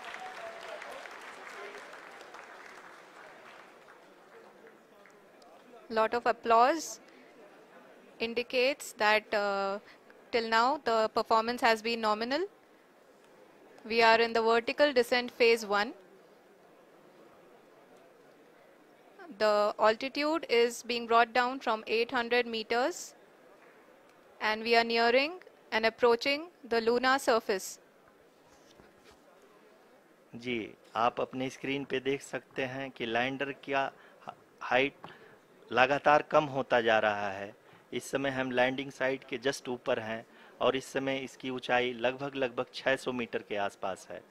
Lot of applause indicates that till now the performance has been nominal. We are in the vertical descent phase 1. The altitude is being brought down from 800 meters and we are nearing and approaching the lunar surface. जी, आप अपने screen पे देख सकते हैं कि lander का height लगातार कम होता जा रहा है। इस समय हम लैंडिंग साइट के जस्ट ऊपर हैं और इस समय इसकी ऊंचाई लगभग 600 मीटर के आसपास है।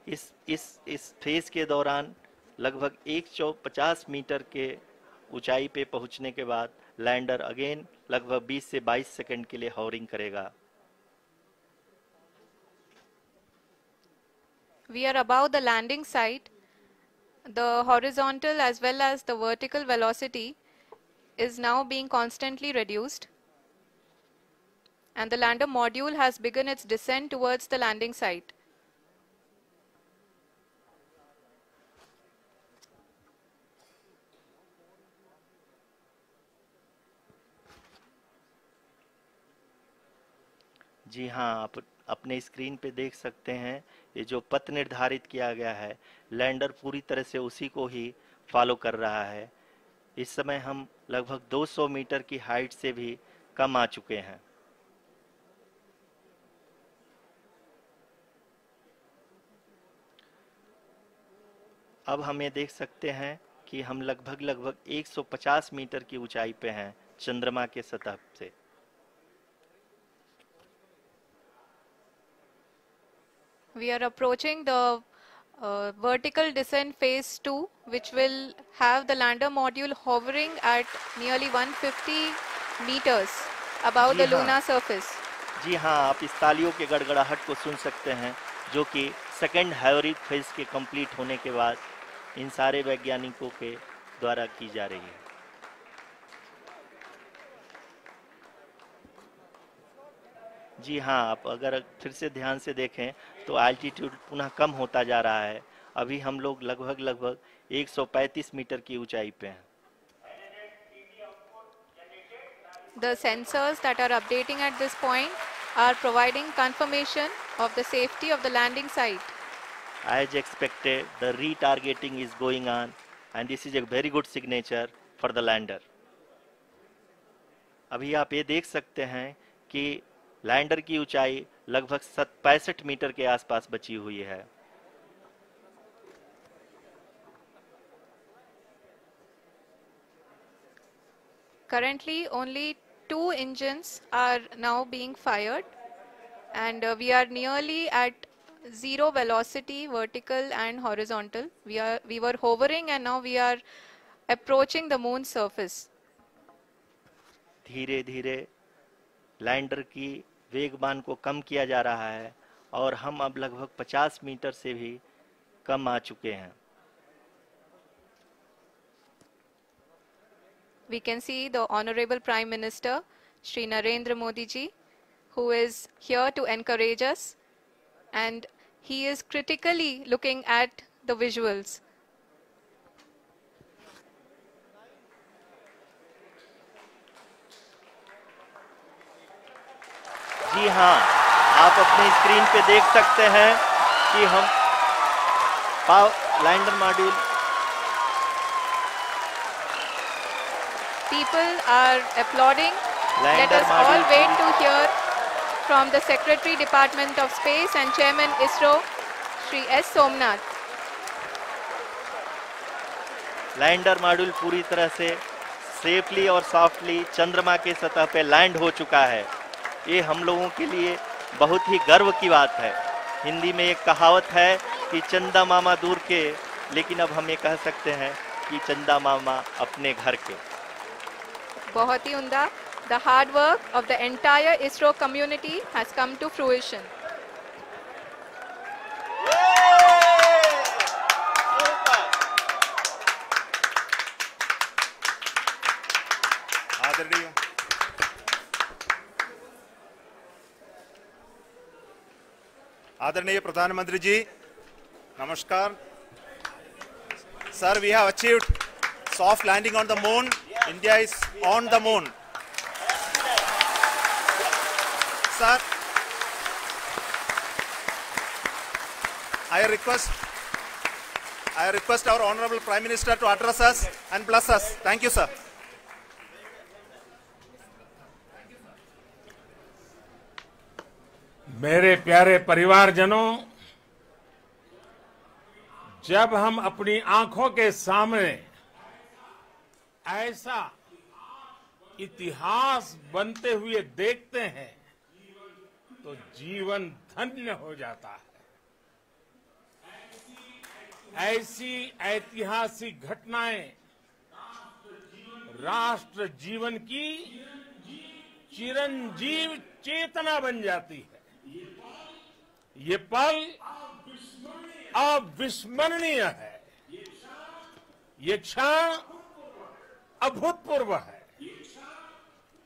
इस फेज के दौरान लगभग 150 मीटर के ऊंचाई पे पहुंचने के बाद लैंडर अगेन लगभग 20 से 22 सेकंड के लिए हॉवरिंग करेगा। We are above the landing site. The horizontal as well as the vertical velocity is now being constantly reduced. And the lander module has begun its descent towards the landing site. जी हाँ, आप अपने screen पे देख सकते हैं ये जो पथ निर्धारित किया गया है, लैंडर पूरी तरह से उसी को ही फॉलो कर रहा है। इस समय हम लगभग 200 मीटर की हाइट से भी कम आ चुके हैं। अब हम ये देख सकते हैं कि हम लगभग 150 मीटर की ऊंचाई पे हैं चंद्रमा के सतह से। We are approaching the vertical descent phase 2, which will have the lander module hovering at nearly 150 meters above ji the हाँ, lunar surface. जी हाँ, आप इस तालियों के गड़गड़ाहट को सुन सकते हैं जो कि सेकंड हाइवरिक फेज के कंप्लीट होने के बाद इन सारे वैज्ञानिकों के द्वारा की जा रही है। जी हाँ, आप अगर फिर से ध्यान से देखें तो एल्टीट्यूड पुनः कम होता जा रहा है। अभी हम लोग लगभग 135 मीटर की ऊंचाई पे हैं। The sensors that are updating at this point are providing confirmation of the safety of the landing site. As expected, the retargeting is going on and this is a very good signature for the lander. अभी आप ये देख सकते हैं कि lander की ऊंचाई लगभग 65 मीटर के आसपास बची हुई है। Currently, only 2 engines are now being fired, and we are nearly at zero velocity, vertical and horizontal. We were hovering, and now we are approaching the moon's surface. धीरे धीरे लैंडर की वेगमान को कम किया जा रहा है और हम अब लगभग 50 मीटर से भी कम आ चुके हैं। We can see the Honorable Prime Minister, Shri Narendra Modi ji, who is here to encourage us, and he is critically looking at the visuals. जी हाँ, आप अपने स्क्रीन पे देख सकते हैं कि हम lander module People are applauding. Let lander us all wait module to hear from the Secretary Department of Space and Chairman ISRO, Shri S. Somnath. Lander module पूरी तरह से सेफली और सॉफ्टली चंद्रमा के सतह पे लैंड हो चुका है। ये हम लोगों के लिए बहुत ही गर्व की बात है। हिंदी में एक कहावत है कि चंदा मामा दूर के, लेकिन अब हम ये कह सकते हैं कि चंदा मामा अपने घर के। बहुत ही उम्दा. The hard work of the entire ISRO community has come to fruition. आदरणीय प्रधानमंत्री जी, नमस्कार. Sir, we have achieved soft landing on the moon. India is on the moon. Sir, I request our Honorable Prime Minister to address us and bless us. Thank you, sir. मेरे प्यारे परिवारजनों, जब हम अपनी आंखों के सामने ऐसा इतिहास बनते हुए देखते हैं तो जीवन धन्य हो जाता है। ऐसी ऐतिहासिक घटनाएं राष्ट्र जीवन की चिरंजीव चेतना बन जाती है। ये पल अविस्मरणीय है। ये क्षण अभूतपूर्व है।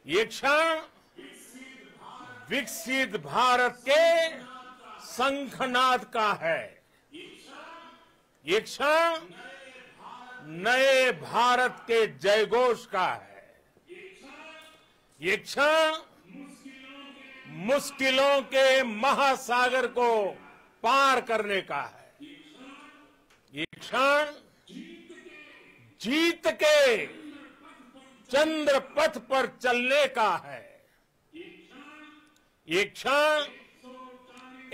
ये क्षण विकसित भारत के शंखनाद का है। ये क्षण नए भारत के जयघोष का है। ये क्षण मुश्किलों के महासागर को पार करने का है। ये क्षण जीत के चंद्र पथ पर चलने का है। ये क्षण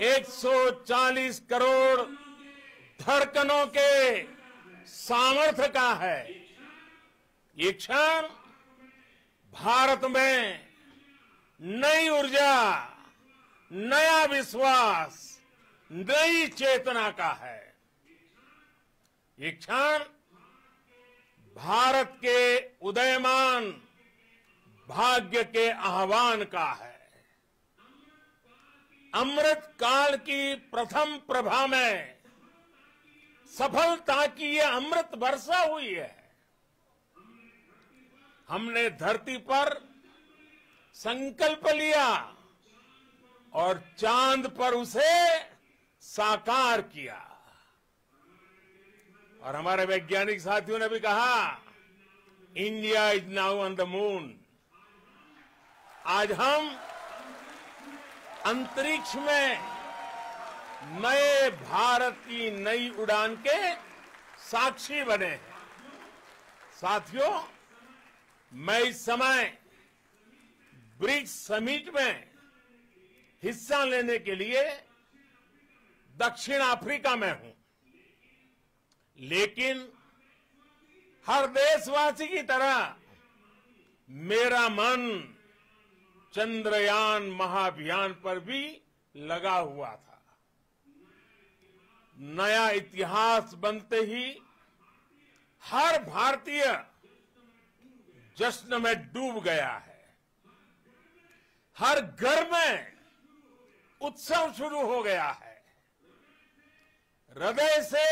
140 करोड़ धड़कनों के सामर्थ्य का है। ये क्षण भारत में नई ऊर्जा, नया विश्वास, नई चेतना का है। ये क्षण भारत के उदयमान भाग्य के आह्वान का है। अमृत काल की प्रथम प्रभा में सफलता की ये अमृत वर्षा हुई है। हमने धरती पर संकल्प लिया और चांद पर उसे साकार किया। और हमारे वैज्ञानिक साथियों ने भी कहा, India is now on the moon. आज हम अंतरिक्ष में नए भारत की नई उड़ान के साक्षी बने हैं। साथियों, मैं इस समय ब्रिक्स समिट में हिस्सा लेने के लिए दक्षिण अफ्रीका में हूं, लेकिन हर देशवासी की तरह मेरा मन चंद्रयान महाअभियान पर भी लगा हुआ था। नया इतिहास बनते ही हर भारतीय जश्न में डूब गया है। हर घर में उत्सव शुरू हो गया है। हृदय से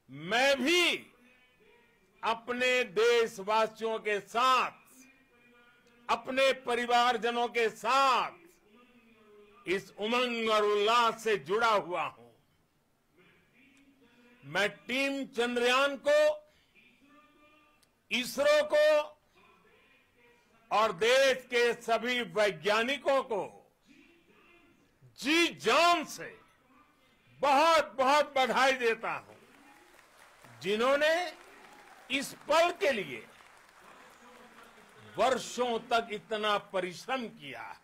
मैं भी अपने देशवासियों के साथ, अपने परिवारजनों के साथ इस उमंग और उल्लास से जुड़ा हुआ हूं। मैं टीम चंद्रयान को, इसरो को और देश के सभी वैज्ञानिकों को जी जान से बहुत बहुत बधाई देता हूं, जिन्होंने इस पल के लिए वर्षों तक इतना परिश्रम किया है।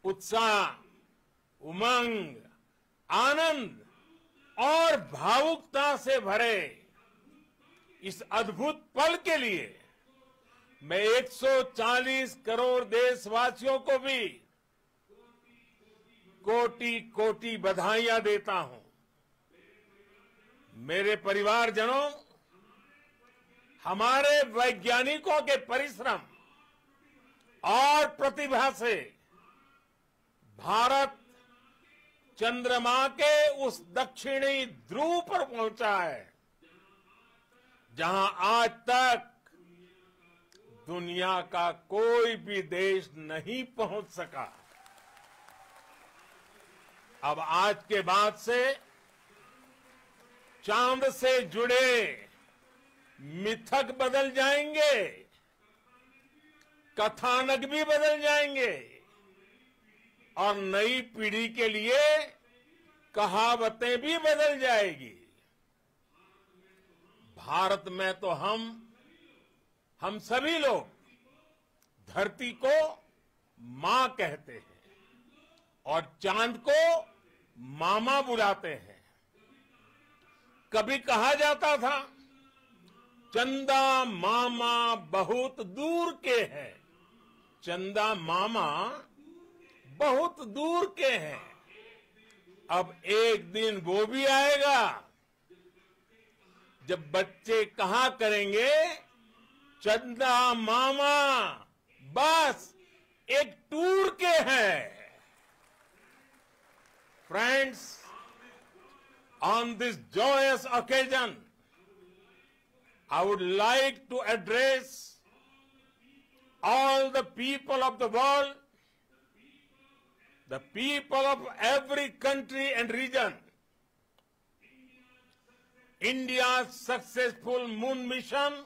उत्साह, उमंग, आनंद और भावुकता से भरे इस अद्भुत पल के लिए मैं 140 करोड़ देशवासियों को भी कोटि कोटि बधाइयां देता हूं। मेरे परिवारजनों, हमारे वैज्ञानिकों के परिश्रम और प्रतिभा से भारत चंद्रमा के उस दक्षिणी ध्रुव पर पहुंचा है, जहां आज तक दुनिया का कोई भी देश नहीं पहुंच सका। अब आज के बाद से चांद से जुड़े मिथक बदल जाएंगे, कथानक भी बदल जाएंगे और नई पीढ़ी के लिए कहावतें भी बदल जाएगी। भारत में तो हम सभी लोग धरती को मां कहते हैं और चांद को मामा बुलाते हैं। कभी कहा जाता था चंदा मामा बहुत दूर के हैं, चंदा मामा बहुत दूर के हैं। अब एक दिन वो भी आएगा जब बच्चे कहा करेंगे चंदा मामा बस एक टूर के हैं। Friends, on this joyous occasion, I would like to address all the people of the world, the people of every country and region. India's successful moon mission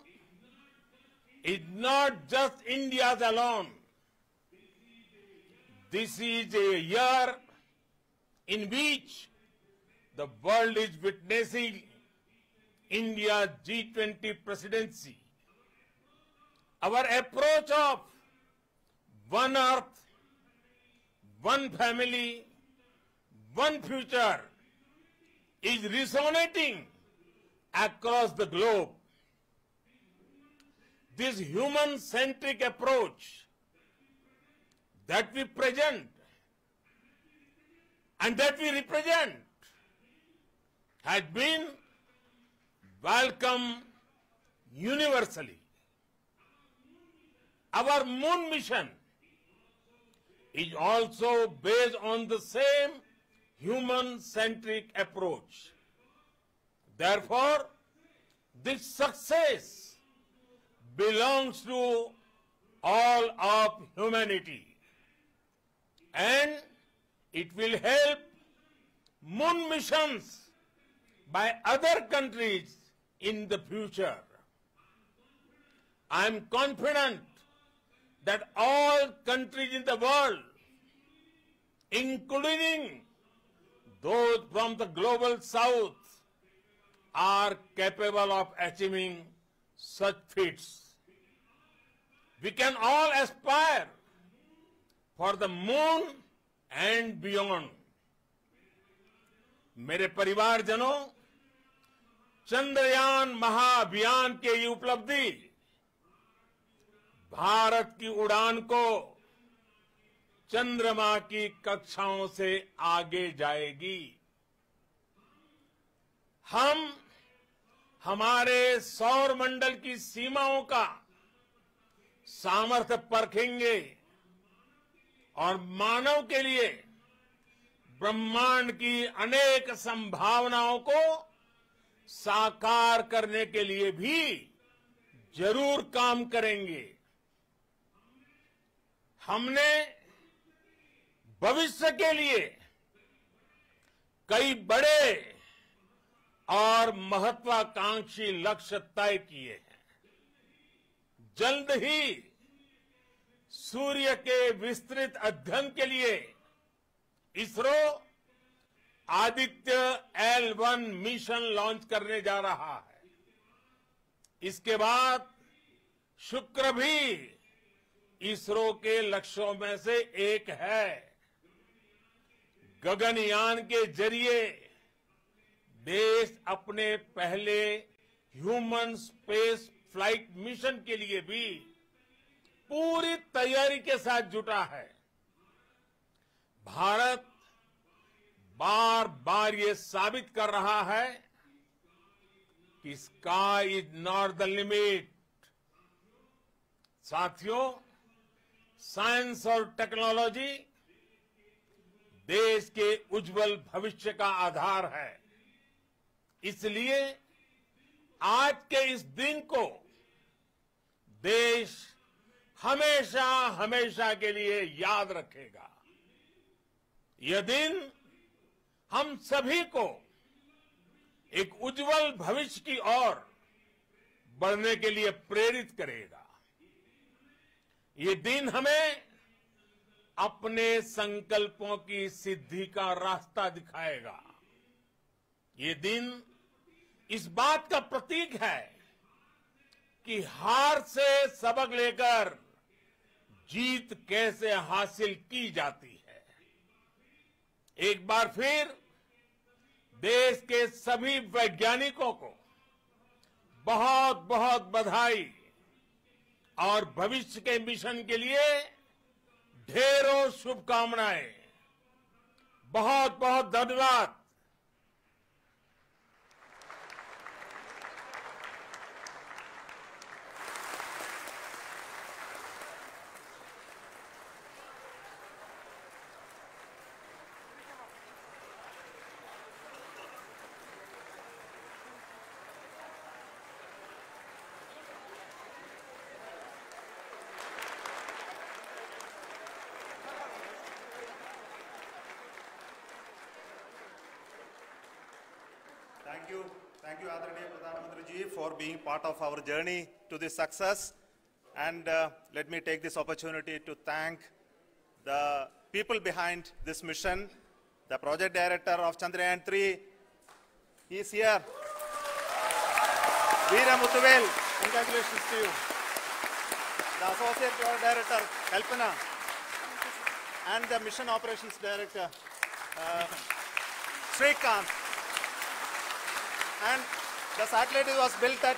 is not just India's alone. This is a year in which the world is witnessing India's G20 presidency. Our approach of one earth, one family, one future is resonating across the globe. This human-centric approach that we present and that we represent has been welcomed universally. Our moon mission is also based on the same human-centric approach. Therefore, this success belongs to all of humanity, and it will help moon missions by other countries in the future. I am confident that all countries in the world, including those from the global south, are capable of achieving such feats. We can all aspire for the moon and beyond. मेरे परिवारजनों, चंद्रयान महाअभियान की ये उपलब्धि भारत की उड़ान को चंद्रमा की कक्षाओं से आगे जाएगी। हम हमारे सौर मंडल की सीमाओं का सामर्थ्य परखेंगे और मानव के लिए ब्रह्मांड की अनेक संभावनाओं को साकार करने के लिए भी जरूर काम करेंगे। हमने भविष्य के लिए कई बड़े और महत्वाकांक्षी लक्ष्य तय किए हैं। जल्द ही सूर्य के विस्तृत अध्ययन के लिए ISRO Aditya L1 mission launch करने जा रहा है। इसके बाद शुक्र भी इसरो के लक्ष्यों में से एक है। गगनयान के जरिए देश अपने पहले ह्यूमन स्पेस फ्लाइट मिशन के लिए भी पूरी तैयारी के साथ जुटा है। भारत बार बार ये साबित कर रहा है कि sky is not the limit. साथियों, साइंस और टेक्नोलॉजी देश के उज्जवल भविष्य का आधार है। इसलिए आज के इस दिन को देश हमेशा हमेशा के लिए याद रखेगा। यह दिन हम सभी को एक उज्जवल भविष्य की ओर बढ़ने के लिए प्रेरित करेगा। ये दिन हमें अपने संकल्पों की सिद्धि का रास्ता दिखाएगा। ये दिन इस बात का प्रतीक है कि हार से सबक लेकर जीत कैसे हासिल की जाती है। एक बार फिर देश के सभी वैज्ञानिकों को बहुत बहुत बधाई और भविष्य के मिशन के लिए ढेरों शुभकामनाएं। बहुत बहुत धन्यवाद। Thank you, Adaraniya Pradhan Mantri ji, for being part of our journey to this success. And let me take this opportunity to thank the people behind this mission. The project director of Chandrayaan-3, he is here. Veera Muthuvel, congratulations to you. The associate project director, Kalpana, and the mission operations director, Srikanth. And the satellite was built at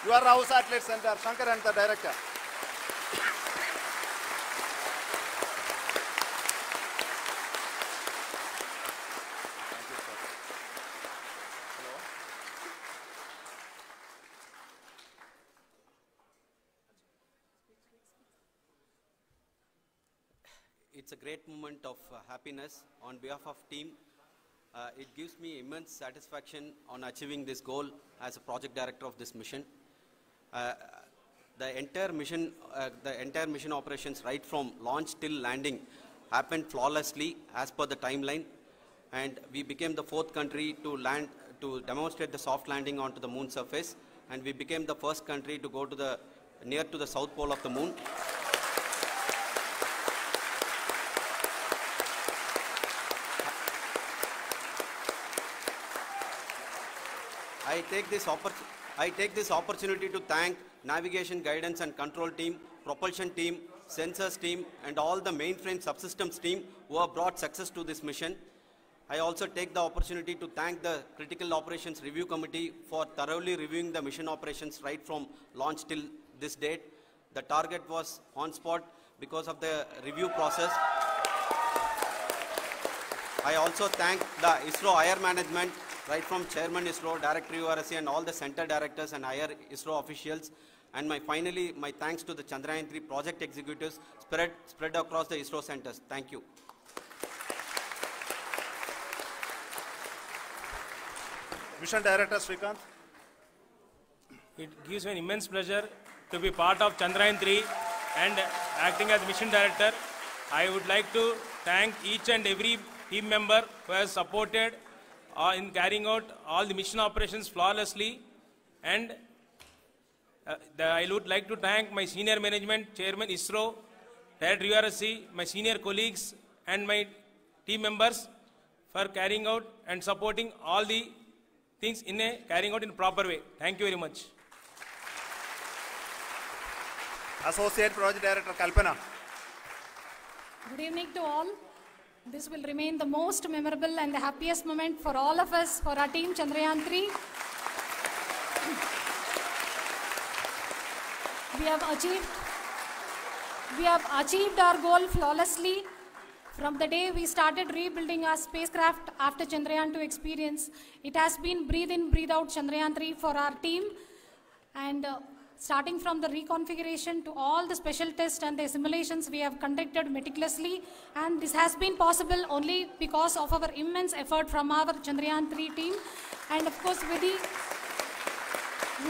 your Rao Satellite Center, Shankaran, the director. Thank you, sir. Hello. It's a great moment of happiness on behalf of team. It gives me immense satisfaction on achieving this goal as a project director of this mission. The entire mission operations right from launch till landing happened flawlessly as per the timeline, and we became the 4th country to demonstrate the soft landing onto the moon surface, and we became the first country to go to near to the south pole of the moon. I take this opportunity to thank navigation, guidance and control team, propulsion team, sensors team and all the mainframe subsystems team who have brought success to this mission. I also take the opportunity to thank the Critical Operations Review Committee for thoroughly reviewing the mission operations right from launch till this date. The target was on spot because of the review process. I also thank the ISRO higher management, right from Chairman ISRO, Director URSC and all the center directors and higher ISRO officials. And finally, my thanks to the Chandrayaan-3 project executives spread across the ISRO centers. Thank you. Mission Director Srikanth. It gives me an immense pleasure to be part of Chandrayaan-3 and acting as Mission Director. I would like to thank each and every team member who has supported in carrying out all the mission operations flawlessly, and I would like to thank my senior management, Chairman ISRO, Director URSC, my senior colleagues and my team members for carrying out and supporting all the things carrying out in a proper way. Thank you very much. Associate Project Director Kalpana. Good evening to all. This will remain the most memorable and the happiest moment for all of us, for our team Chandrayaan-3. We have achieved our goal flawlessly. From the day we started rebuilding our spacecraft after Chandrayaan-2 experience, it has been breathe in, breathe out Chandrayaan-3 for our team. And starting from the reconfiguration to all the special tests and the simulations we have conducted meticulously, and this has been possible only because of our immense effort from our Chandrayaan-3 team, and of course with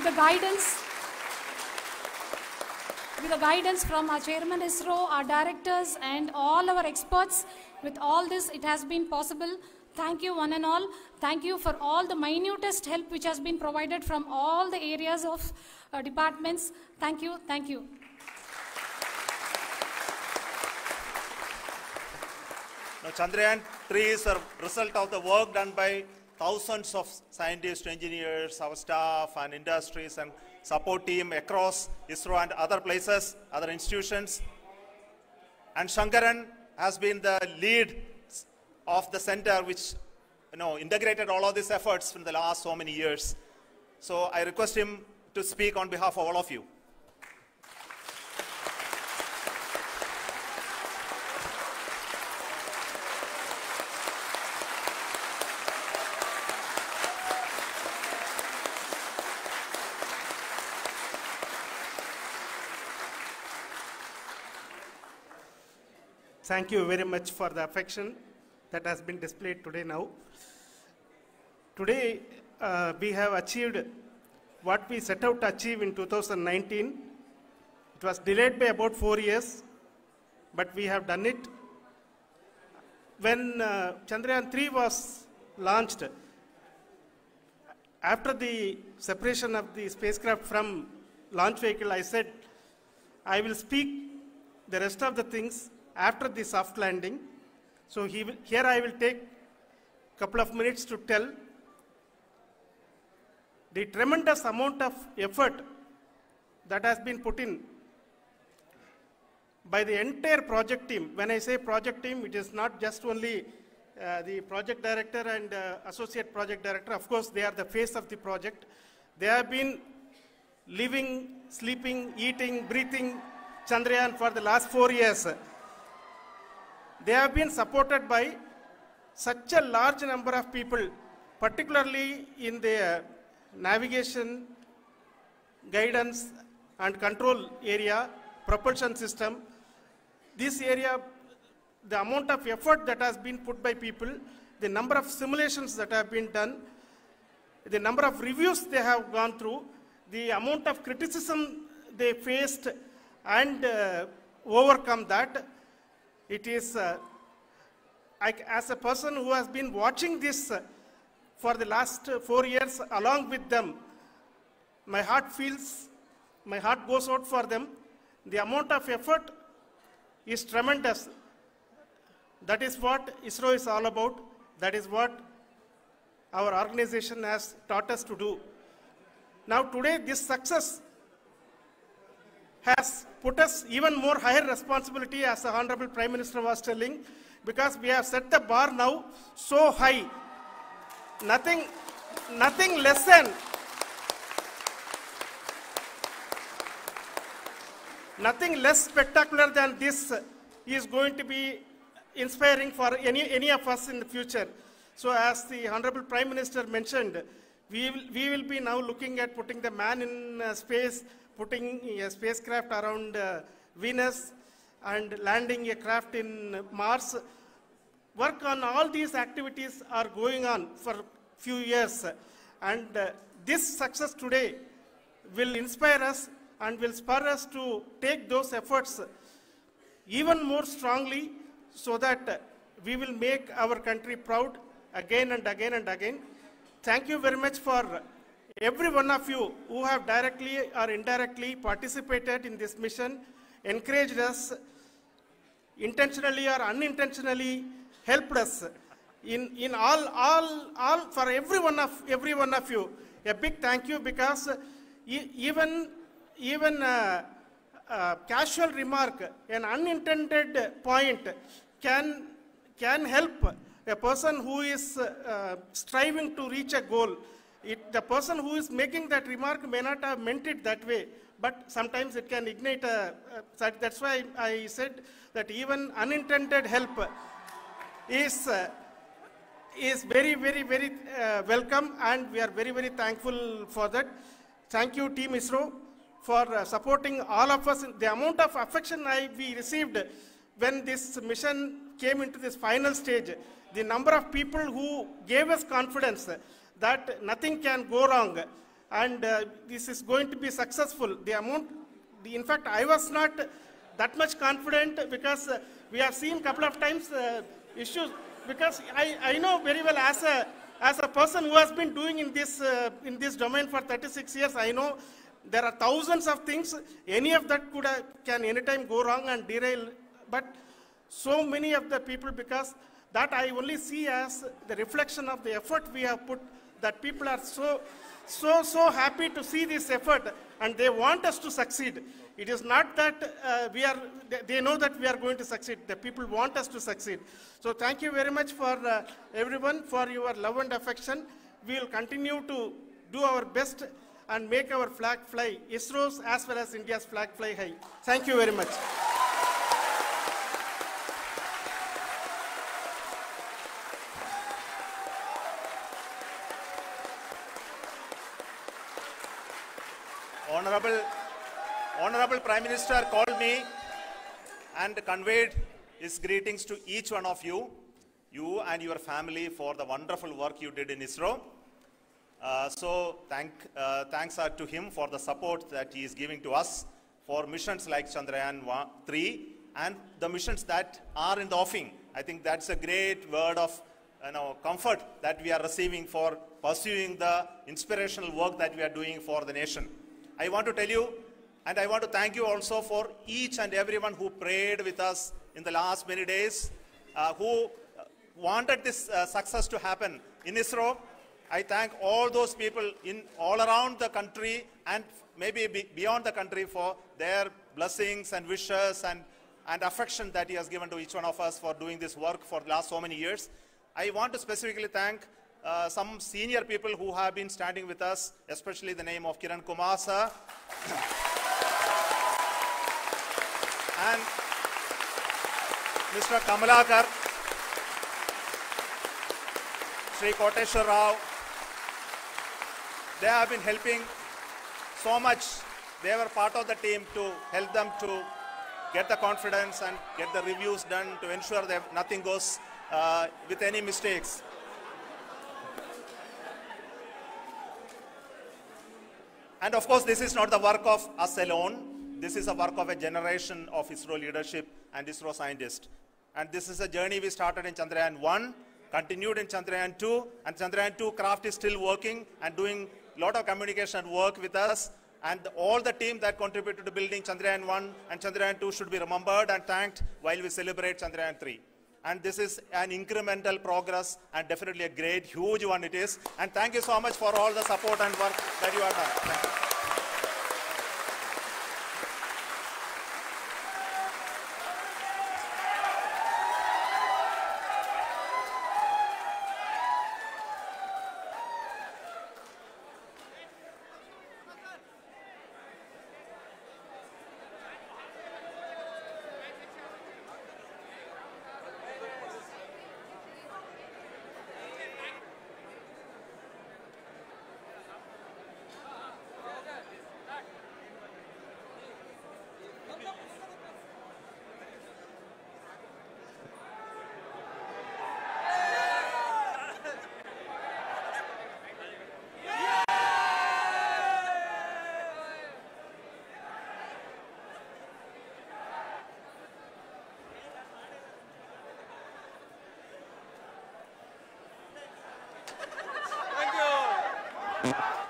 the guidance from our Chairman ISRO, our directors and all our experts. With all this, it has been possible. Thank you one and all. Thank you for all the minutest help which has been provided from all the areas of departments. Thank you. Thank you. Now, Chandrayaan-3 is a result of the work done by thousands of scientists, engineers, our staff and industries and support team across ISRO and other places, other institutions. And Shankaran has been the lead of the center which integrated all of these efforts in the last so many years. So I request him to speak on behalf of all of you. Thank you very much for the affection that has been displayed today now. Today, we have achieved what we set out to achieve in 2019. It was delayed by about 4 years, but we have done it. When Chandrayaan 3 was launched, after the separation of the spacecraft from launch vehicle, I said, I will speak the rest of the things after the soft landing. So here I will take a couple of minutes to tell the tremendous amount of effort that has been put in by the entire project team. When I say project team, it is not just only the project director and associate project director. Of course, they are the face of the project. They have been living, sleeping, eating, breathing Chandrayaan for the last 4 years. They have been supported by such a large number of people, particularly in the navigation, guidance and control area, propulsion system. This area, the amount of effort that has been put by people, the number of simulations that have been done, the number of reviews they have gone through, the amount of criticism they faced and overcome that. It is, as a person who has been watching this for the last 4 years along with them, my heart goes out for them. The amount of effort is tremendous. That is what ISRO is all about. That is what our organization has taught us to do. Now today, this success has put us even more higher responsibility, as the Honorable Prime Minister was telling, because we have set the bar now so high. Nothing less spectacular than this is going to be inspiring for any of us in the future. So as the Honorable Prime Minister mentioned, we will be now looking at putting the man in space, putting a spacecraft around Venus and landing a craft in Mars. Work on all these activities are going on for few years, and this success today will inspire us and will spur us to take those efforts even more strongly, so that we will make our country proud again and again and again. Thank you very much for every one of you who have directly or indirectly participated in this mission, encouraged us, intentionally or unintentionally helped us in all for every one of you. A big thank you, because even a casual remark, an unintended point can help a person who is striving to reach a goal. The person who is making that remark may not have meant it that way, but sometimes it can ignite that's why I said that even unintended help is very, very, very welcome, and we are very, very thankful for that. Thank you, Team ISRO, for supporting all of us. The amount of affection we received when this mission came into this final stage, the number of people who gave us confidence that nothing can go wrong and this is going to be successful. In fact, I was not that much confident, because we have seen a couple of times issues, because I know very well as a person who has been doing in this domain for 36 years, I know there are thousands of things. Any of that can anytime go wrong and derail, but so many of the people, because that I only see as the reflection of the effort we have put, that people are so happy to see this effort and they want us to succeed. It is not that they know that we are going to succeed. The people want us to succeed. So thank you very much for everyone for your love and affection. We will continue to do our best and make our flag fly, ISRO's as well as India's flag fly high. Thank you very much. Honorable Prime Minister called me and conveyed his greetings to each one of you and your family for the wonderful work you did in ISRO. Thanks are to him for the support that he is giving to us for missions like Chandrayaan 3 and the missions that are in the offing. I think that's a great word of comfort that we are receiving for pursuing the inspirational work that we are doing for the nation. I want to tell you, and I want to thank you also for each and everyone who prayed with us in the last many days, who wanted this success to happen in ISRO. I thank all those people all around the country and maybe beyond the country for their blessings and wishes and affection that he has given to each one of us for doing this work for the last so many years. I want to specifically thank some senior people who have been standing with us, especially the name of Kiran Kumar sir and Mr. Kamalakar, Sri Koteshwar Rao. They have been helping so much. They were part of the team to help them to get the confidence and get the reviews done to ensure that nothing goes with any mistakes. And of course, this is not the work of us alone. This is a work of a generation of ISRO leadership and ISRO scientists. And this is a journey we started in Chandrayaan 1, continued in Chandrayaan 2, and Chandrayaan 2 craft is still working and doing a lot of communication work with us. And all the team that contributed to building Chandrayaan 1 and Chandrayaan 2 should be remembered and thanked while we celebrate Chandrayaan 3. And this is an incremental progress and definitely a great, huge one it is. And thank you so much for all the support and work that you have done. Thank you. Thank you.